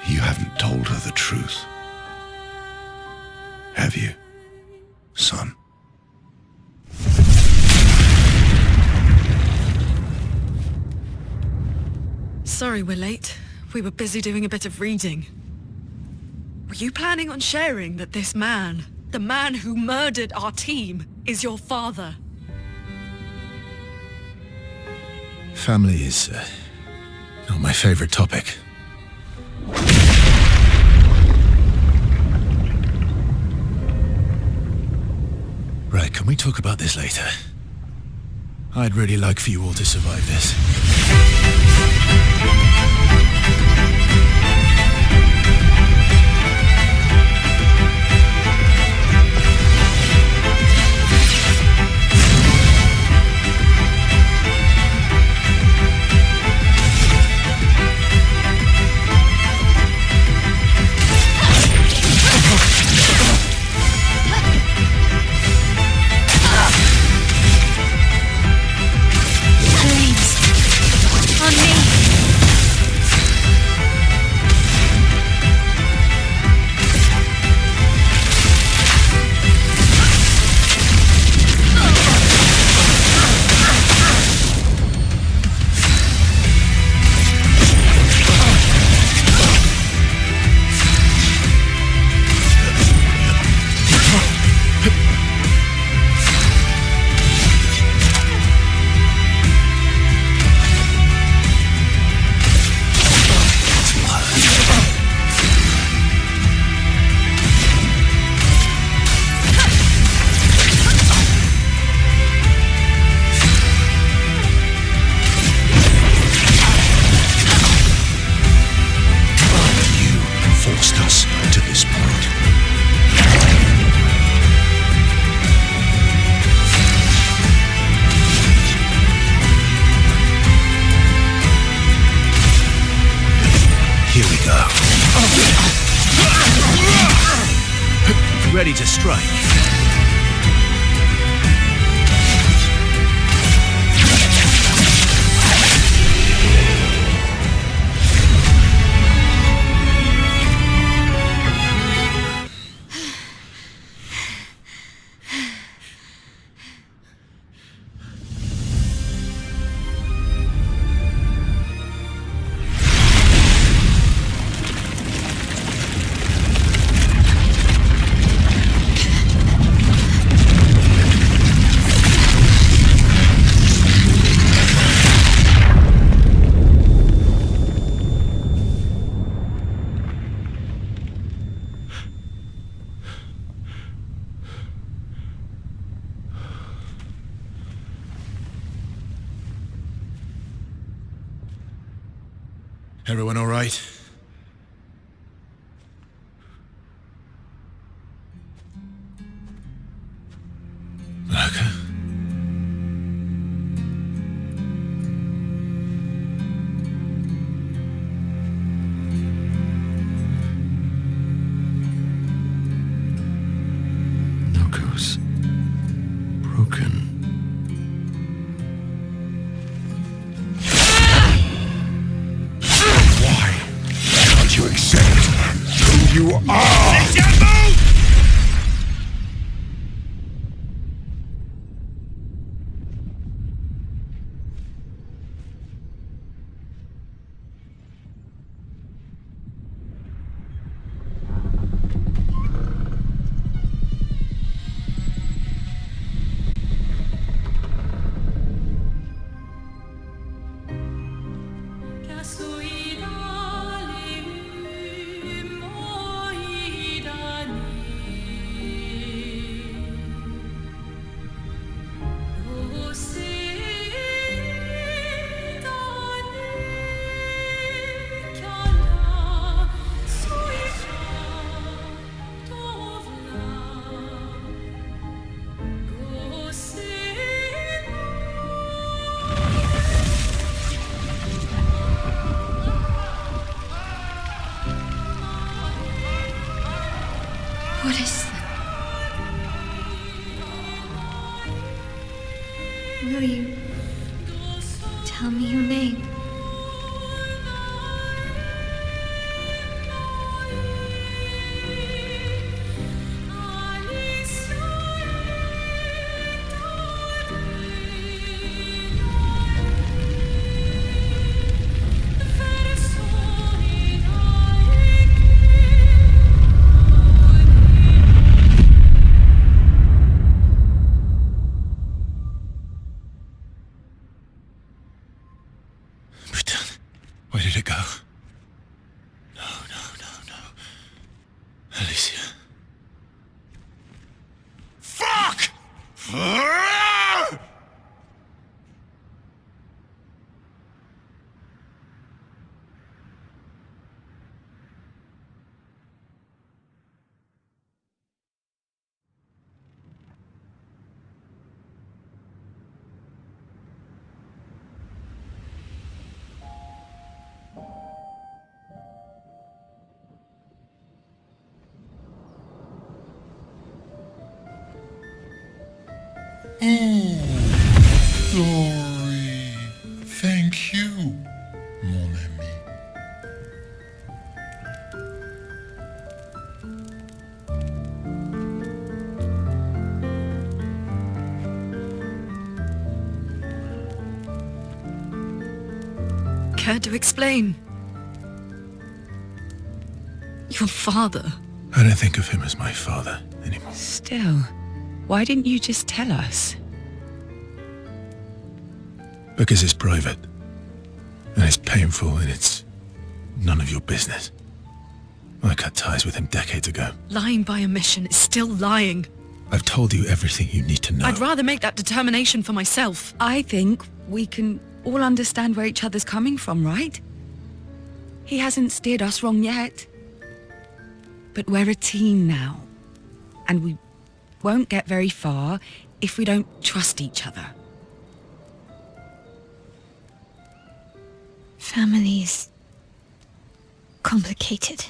You haven't told her the truth. Have you, son? Sorry we're late. We were busy doing a bit of reading. Were you planning on sharing that this man, the man who murdered our team, is your father? Family is not my favorite topic. Right, can we talk about this later? I'd really like for you all to survive this. Ready to strike. Everyone all right? Okay. No good. you are! What is that? Will you tell me your name? Where did it go? No. Alicia. Fuck! Sorry. Thank you, mon ami. Care to explain? Your father. I don't think of him as my father anymore. Still, why didn't you just tell us? Because it's private. And it's painful and it's none of your business. I cut ties with him decades ago. Lying by omission is still lying. I've told you everything you need to know. I'd rather make that determination for myself. I think we can all understand where each other's coming from, right? He hasn't steered us wrong yet. But we're a team now. And we won't get very far if we don't trust each other. Family's complicated.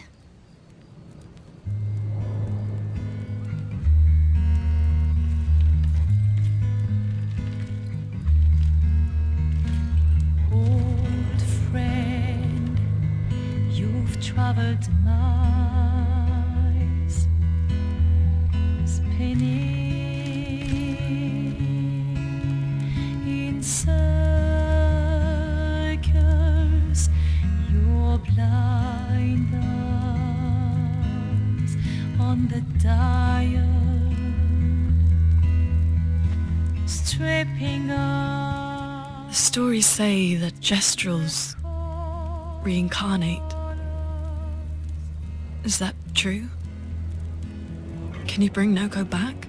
Old friend, you've traveled miles, spinning in circles, your blind eyes on the dial, stripping off. The stories say that Gestrels reincarnate. Is that true? Can you bring Noko back?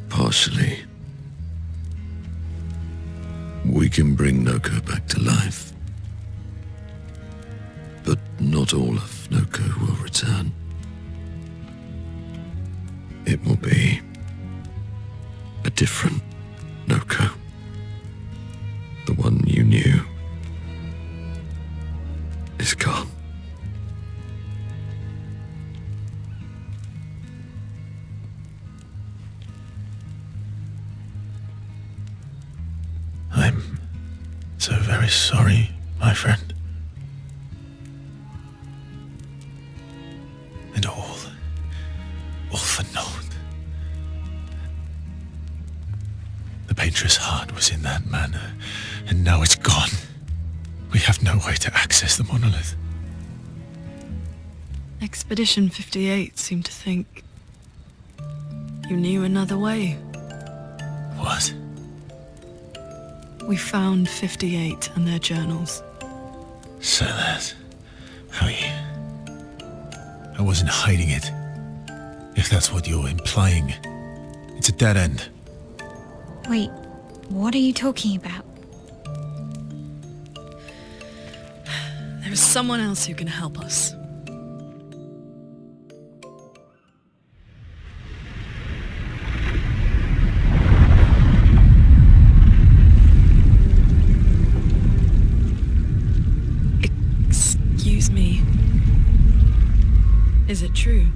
Partially. We can bring Noko back to life. But not all of Noko will return. It will be a different Noko. The one you knew is gone. I'm so very sorry, my friend. have no way to access the monolith. Expedition 58 seemed to think you knew another way. What? We found 58 and their journals. So that's how you... I wasn't hiding it. If that's what you're implying. It's a dead end. Wait, what are you talking about? There is someone else who can help us. Excuse me. Is it true?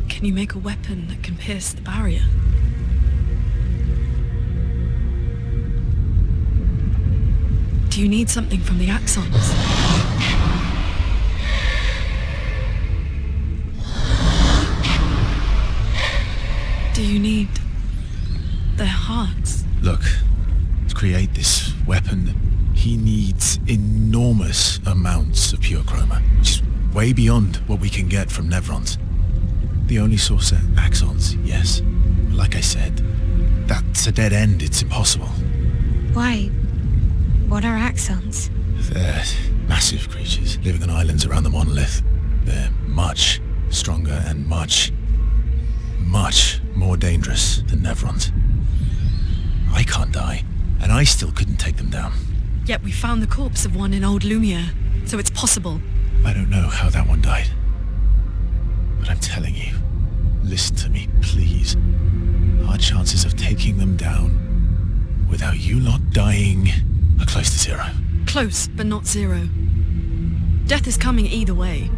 Can you make a weapon that can pierce the barrier? Do you need something from the axons? Do you need their hearts? Look, to create this weapon, he needs enormous amounts of pure chroma, which is way beyond what we can get from Nevrons. The only source are axons, yes. But like I said, that's a dead end. It's impossible. Why? What are axons? They're massive creatures living on islands around the monolith. They're much stronger and much more dangerous than Nevrons. I can't die, and I still couldn't take them down. Yet we found the corpse of one in Old Lumiere, so it's possible. I don't know how that one died. But I'm telling you, listen to me, please. Our chances of taking them down without you lot dying are close to zero. Close, but not zero. Death is coming either way.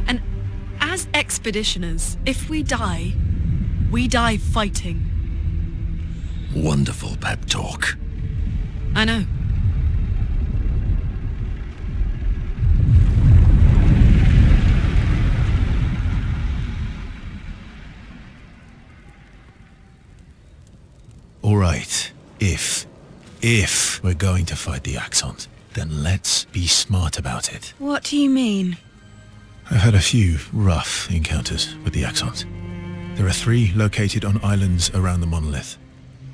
And as expeditioners, if we die fighting. Wonderful pep talk. I know. All right, if we're going to fight the axons, then let's be smart about it. What do you mean? I've had a few rough encounters with the axons. There are 3 located on islands around the monolith,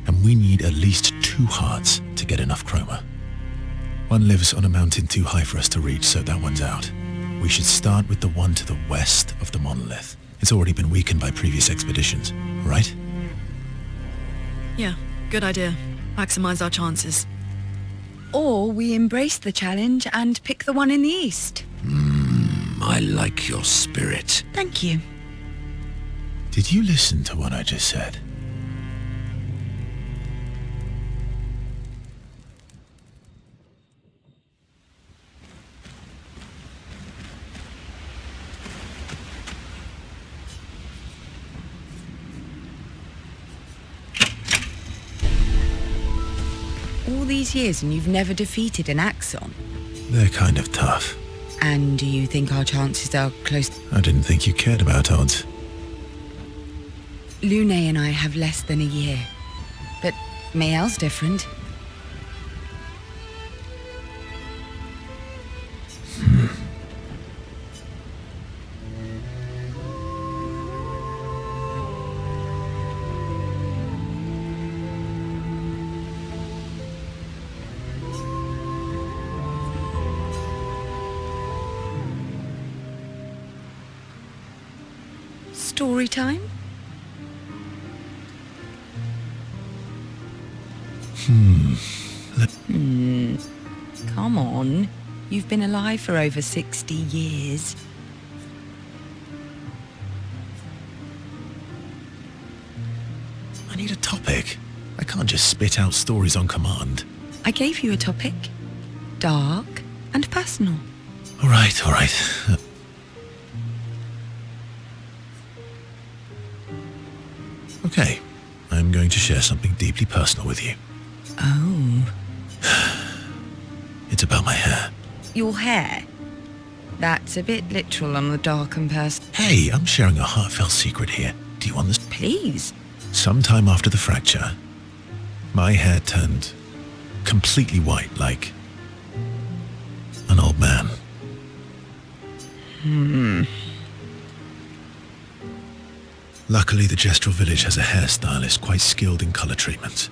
and we need at least 2 hearts to get enough chroma. One lives on a mountain too high for us to reach, so that one's out. We should start with the one to the west of the monolith. It's already been weakened by previous expeditions, right? Yeah, good idea. Maximize our chances. Or we embrace the challenge and pick the one in the east. I like your spirit. Thank you. Did you listen to what I just said? All these years and you've never defeated an axon? They're kind of tough. And do you think our chances are close? I didn't think you cared about odds. Lune and I have less than a year. But Mael's different. Story time? Come on. You've been alive for over 60 years. I need a topic. I can't just spit out stories on command. I gave you a topic. Dark and personal. All right. Okay, I'm going to share something deeply personal with you. Oh. It's about my hair. Your hair? That's a bit literal on the dark and personal. Hey, I'm sharing a heartfelt secret here. Do you understand? Please. Sometime after the fracture, my hair turned completely white, like an old man. Luckily, the Gestrel village has a hairstylist quite skilled in colour treatment.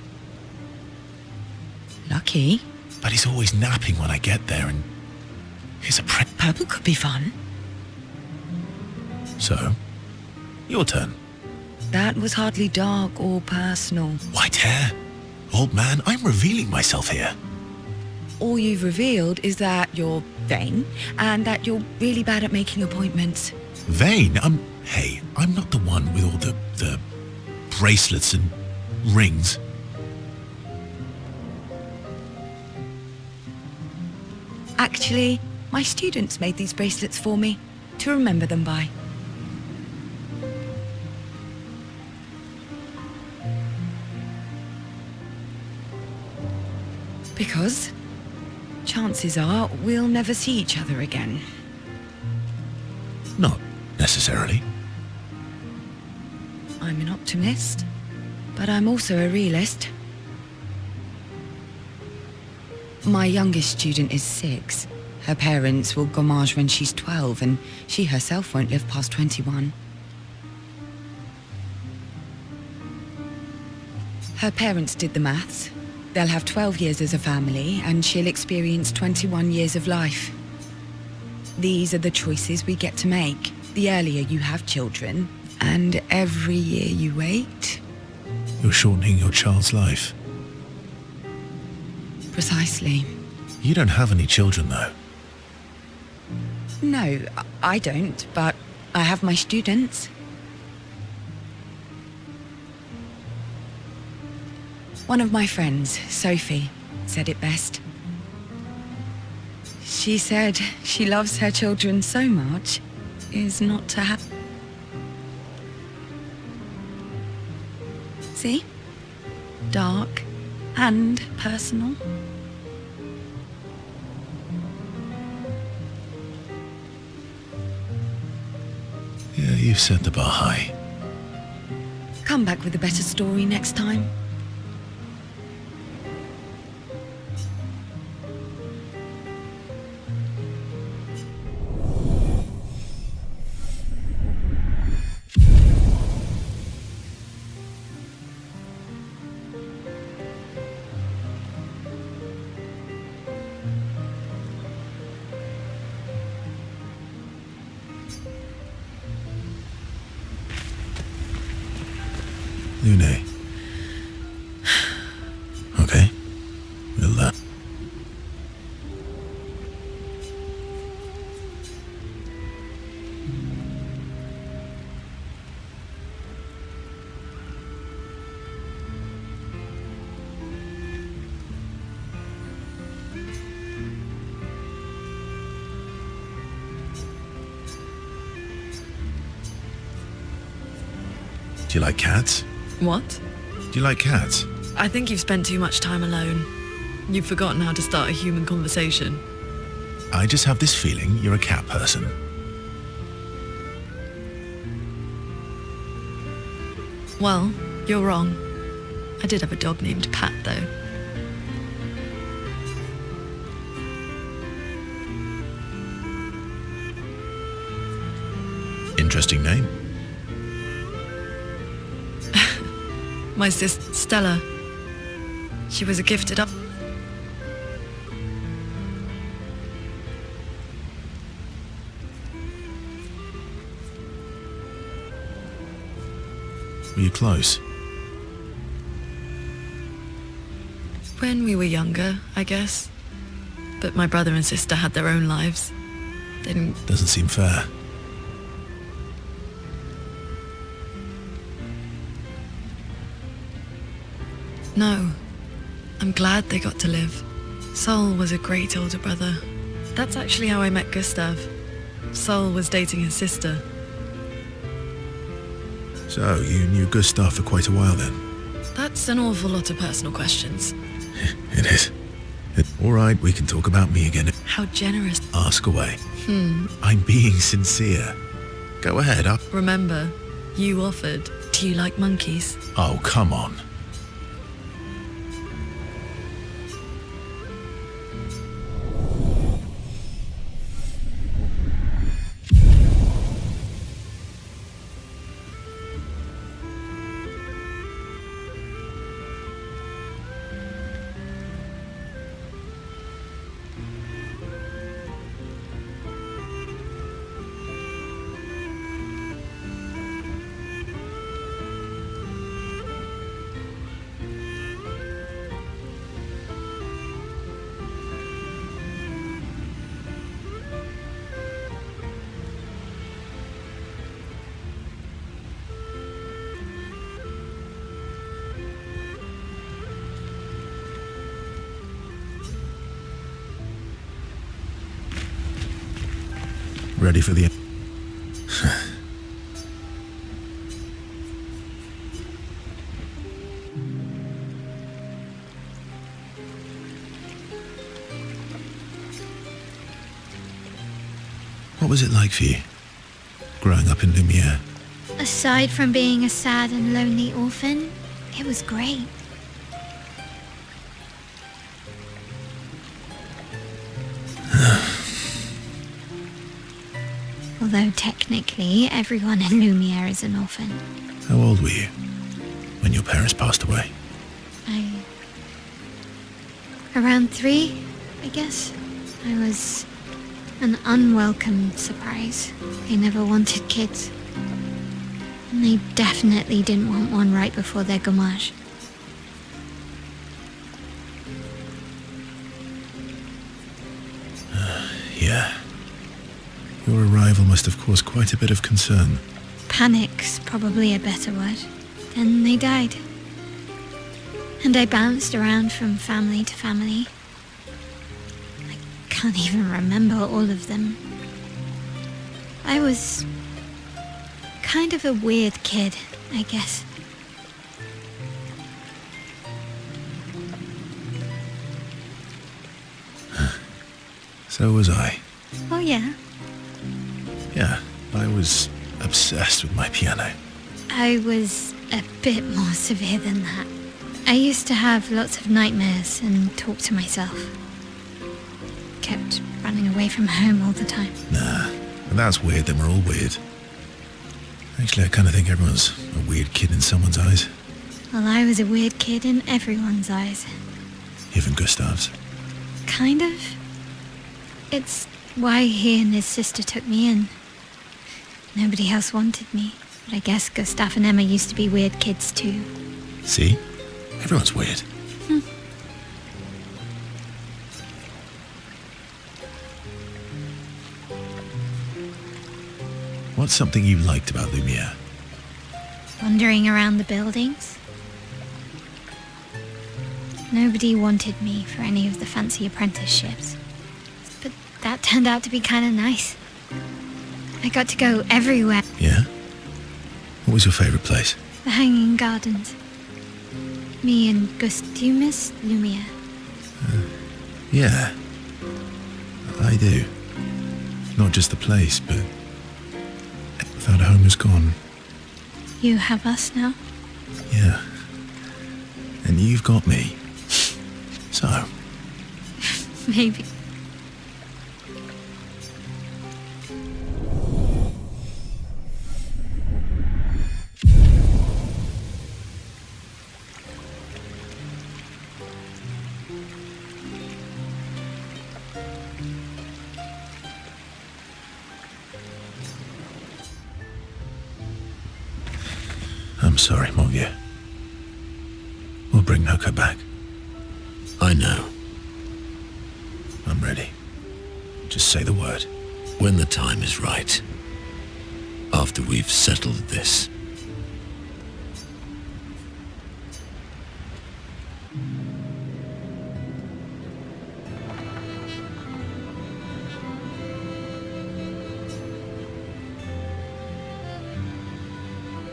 Lucky. But he's always napping when I get there, and he's a prick. Purple could be fun. So, your turn. That was hardly dark or personal. White hair? Old man, I'm revealing myself here. All you've revealed is that you're vain and that you're really bad at making appointments. Vain? Hey, I'm not the one with all the bracelets and rings. Actually, my students made these bracelets for me to remember them by. Because chances are we'll never see each other again. Not necessarily. I'm an optimist, but I'm also a realist. My youngest student is 6. Her parents will gommage when she's 12, and she herself won't live past 21. Her parents did the maths. They'll have 12 years as a family, and she'll experience 21 years of life. These are the choices we get to make. The earlier you have children, and every year you wait. You're shortening your child's life. Precisely. You don't have any children, though. No, I don't, but I have my students. One of my friends, Sophie, said it best. She said she loves her children so much is not to have... See? Dark and personal. Yeah, you've set the bar high. Come back with a better story next time. Lune. Okay. We'll, Do you like cats? What? Do you like cats? I think you've spent too much time alone. You've forgotten how to start a human conversation. I just have this feeling you're a cat person. Well, you're wrong. I did have a dog named Pat, though. Interesting name. My sister, Stella. She was a gifted up... Were you close? When we were younger, I guess. But my brother and sister had their own lives. They didn't... Doesn't seem fair. No. I'm glad they got to live. Sol was a great older brother. That's actually how I met Gustav. Sol was dating his sister. So, you knew Gustav for quite a while then? That's an awful lot of personal questions. It is. All right, we can talk about me again. How generous. Ask away. I'm being sincere. Go ahead, up. Remember, you offered. Do you like monkeys? Oh, come on. ready for the... What was it like for you, growing up in Lumiere? Aside from being a sad and lonely orphan, it was great. Although technically everyone in Lumiere is an orphan. How old were you when your parents passed away? Around 3, I guess. I was an unwelcome surprise. They never wanted kids. And they definitely didn't want one right before their gommage. Yeah. Your arrival must have caused quite a bit of concern. Panic's probably a better word. Then they died. And I bounced around from family to family. I can't even remember all of them. I was kind of a weird kid, I guess. So was I. Oh yeah? Yeah, I was obsessed with my piano. I was a bit more severe than that. I used to have lots of nightmares and talk to myself. Kept running away from home all the time. Nah, if that's weird, then we're all weird. Actually, I kind of think everyone's a weird kid in someone's eyes. Well, I was a weird kid in everyone's eyes. Even Gustav's. Kind of. It's why he and his sister took me in. Nobody else wanted me. But I guess Gustav and Emma used to be weird kids too. See? Everyone's weird. What's something you liked about Lumiere? Wandering around the buildings. Nobody wanted me for any of the fancy apprenticeships. But that turned out to be kind of nice. I got to go everywhere. Yeah? What was your favourite place? The Hanging Gardens. Me and Gustumus Lumiere. Yeah. I do. Not just the place, but without home is gone. You have us now? Yeah. And you've got me. So. Maybe. I'm sorry, Morgier. We'll bring Noko back. I know. I'm ready. Just say the word. When the time is right. After we've settled this.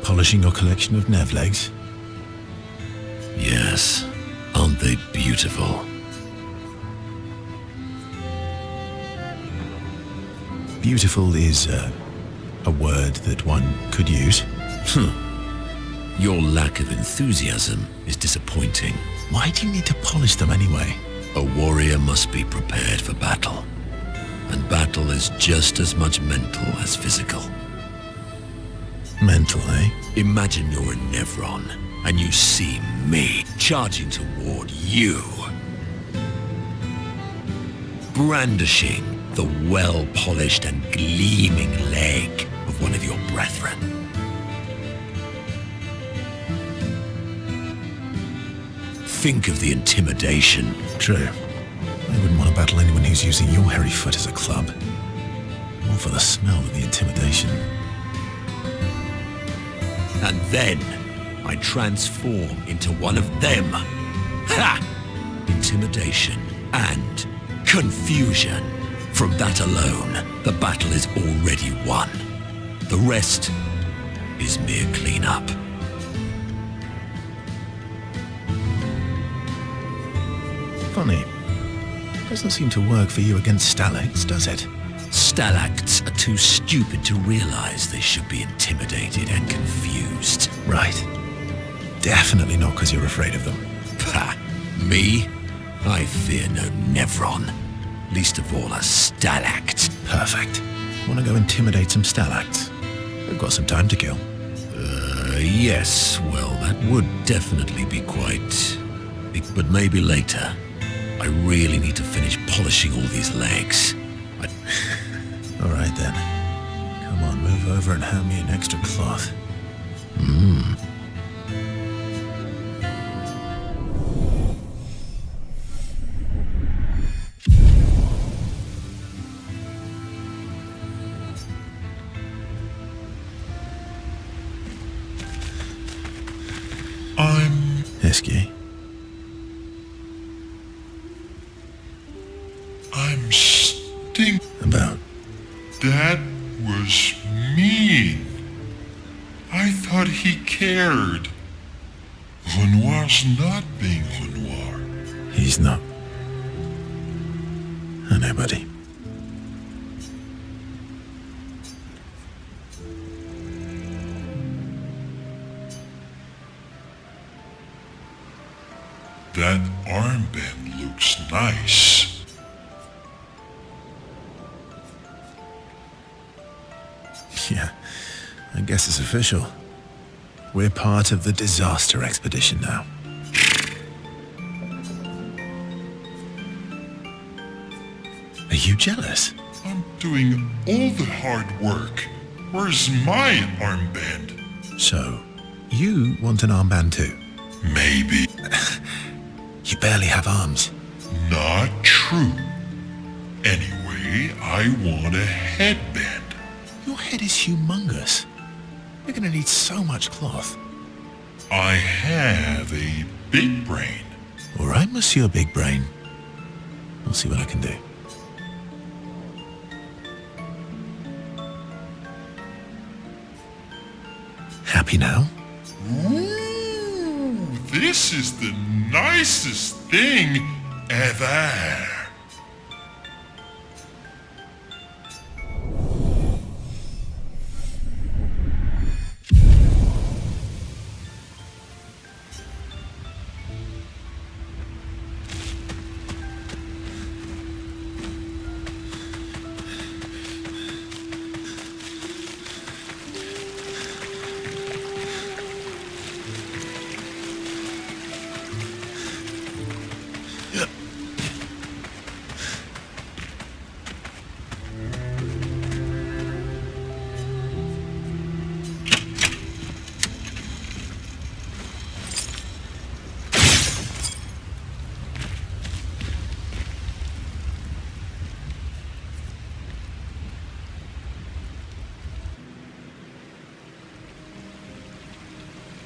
Polishing your collection of Nev legs? Yes. Aren't they beautiful? Beautiful is a word that one could use. Your lack of enthusiasm is disappointing. Why do you need to polish them anyway? A warrior must be prepared for battle. And battle is just as much mental as physical. Mental, eh? Imagine you're a Nevron, and you see me charging toward you. Brandishing the well-polished and gleaming leg of one of your brethren. Think of the intimidation. True. I wouldn't want to battle anyone who's using your hairy foot as a club. More for the smell than the intimidation. And then I transform into one of them. Ha! Intimidation and confusion. From that alone, the battle is already won. The rest is mere cleanup. Funny. Doesn't seem to work for you against stalacts, does it? Stalacts are too stupid to realize they should be intimidated and confused. Right. Definitely not because you're afraid of them. Pah! Me? I fear no Nevron. Least of all a stalact. Perfect. Want to go intimidate some stalacts? We've got some time to kill. Yes. Well, that would definitely be quite... But maybe later. I really need to finish polishing all these legs. All right then. Come on, move over and hand me an extra cloth. Esky. I'm sting... About? That was mean. I thought he cared. Renoir's not being Renoir. He's not. I know, buddy. That armband looks nice. Yeah, I guess it's official. We're part of the disaster expedition now. Are you jealous? I'm doing all the hard work. Where's my armband? So, you want an armband too? Maybe. You barely have arms. Not true. Anyway, I want a headband. Your head is humongous. You're gonna need so much cloth. I have a big brain. All right, Monsieur Big Brain. I'll see what I can do. Happy now? Ooh, this is the nicest thing ever.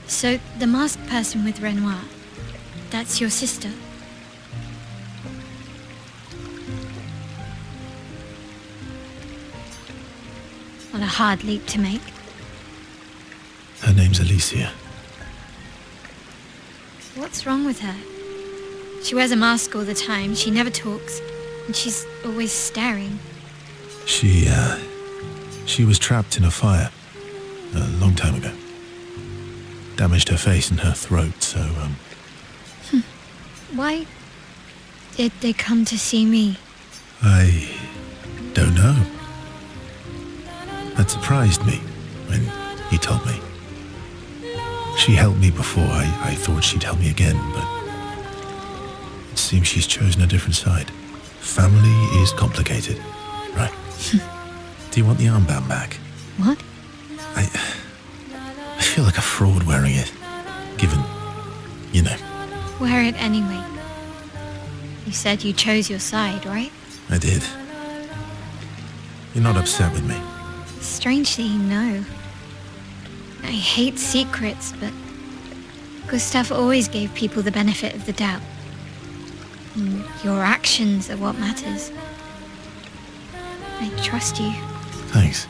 So, the masked person with Renoir, that's your sister? What a hard leap to make. Her name's Alicia. What's wrong with her? She wears a mask all the time, she never talks, and she's always staring. She was trapped in a fire a long time ago. Damaged her face and her throat, so, Why did they come to see me? I don't know. That surprised me when he told me. She helped me before. I thought she'd help me again, but it seems she's chosen a different side. Family is complicated, right? Do you want the armband back? What? I feel like a fraud wearing it, given, you know. Wear it anyway. You said you chose your side, right? I did. You're not upset with me? Strangely, no. I hate secrets, but Gustav always gave people the benefit of the doubt. And your actions are what matters. I trust you. Thanks.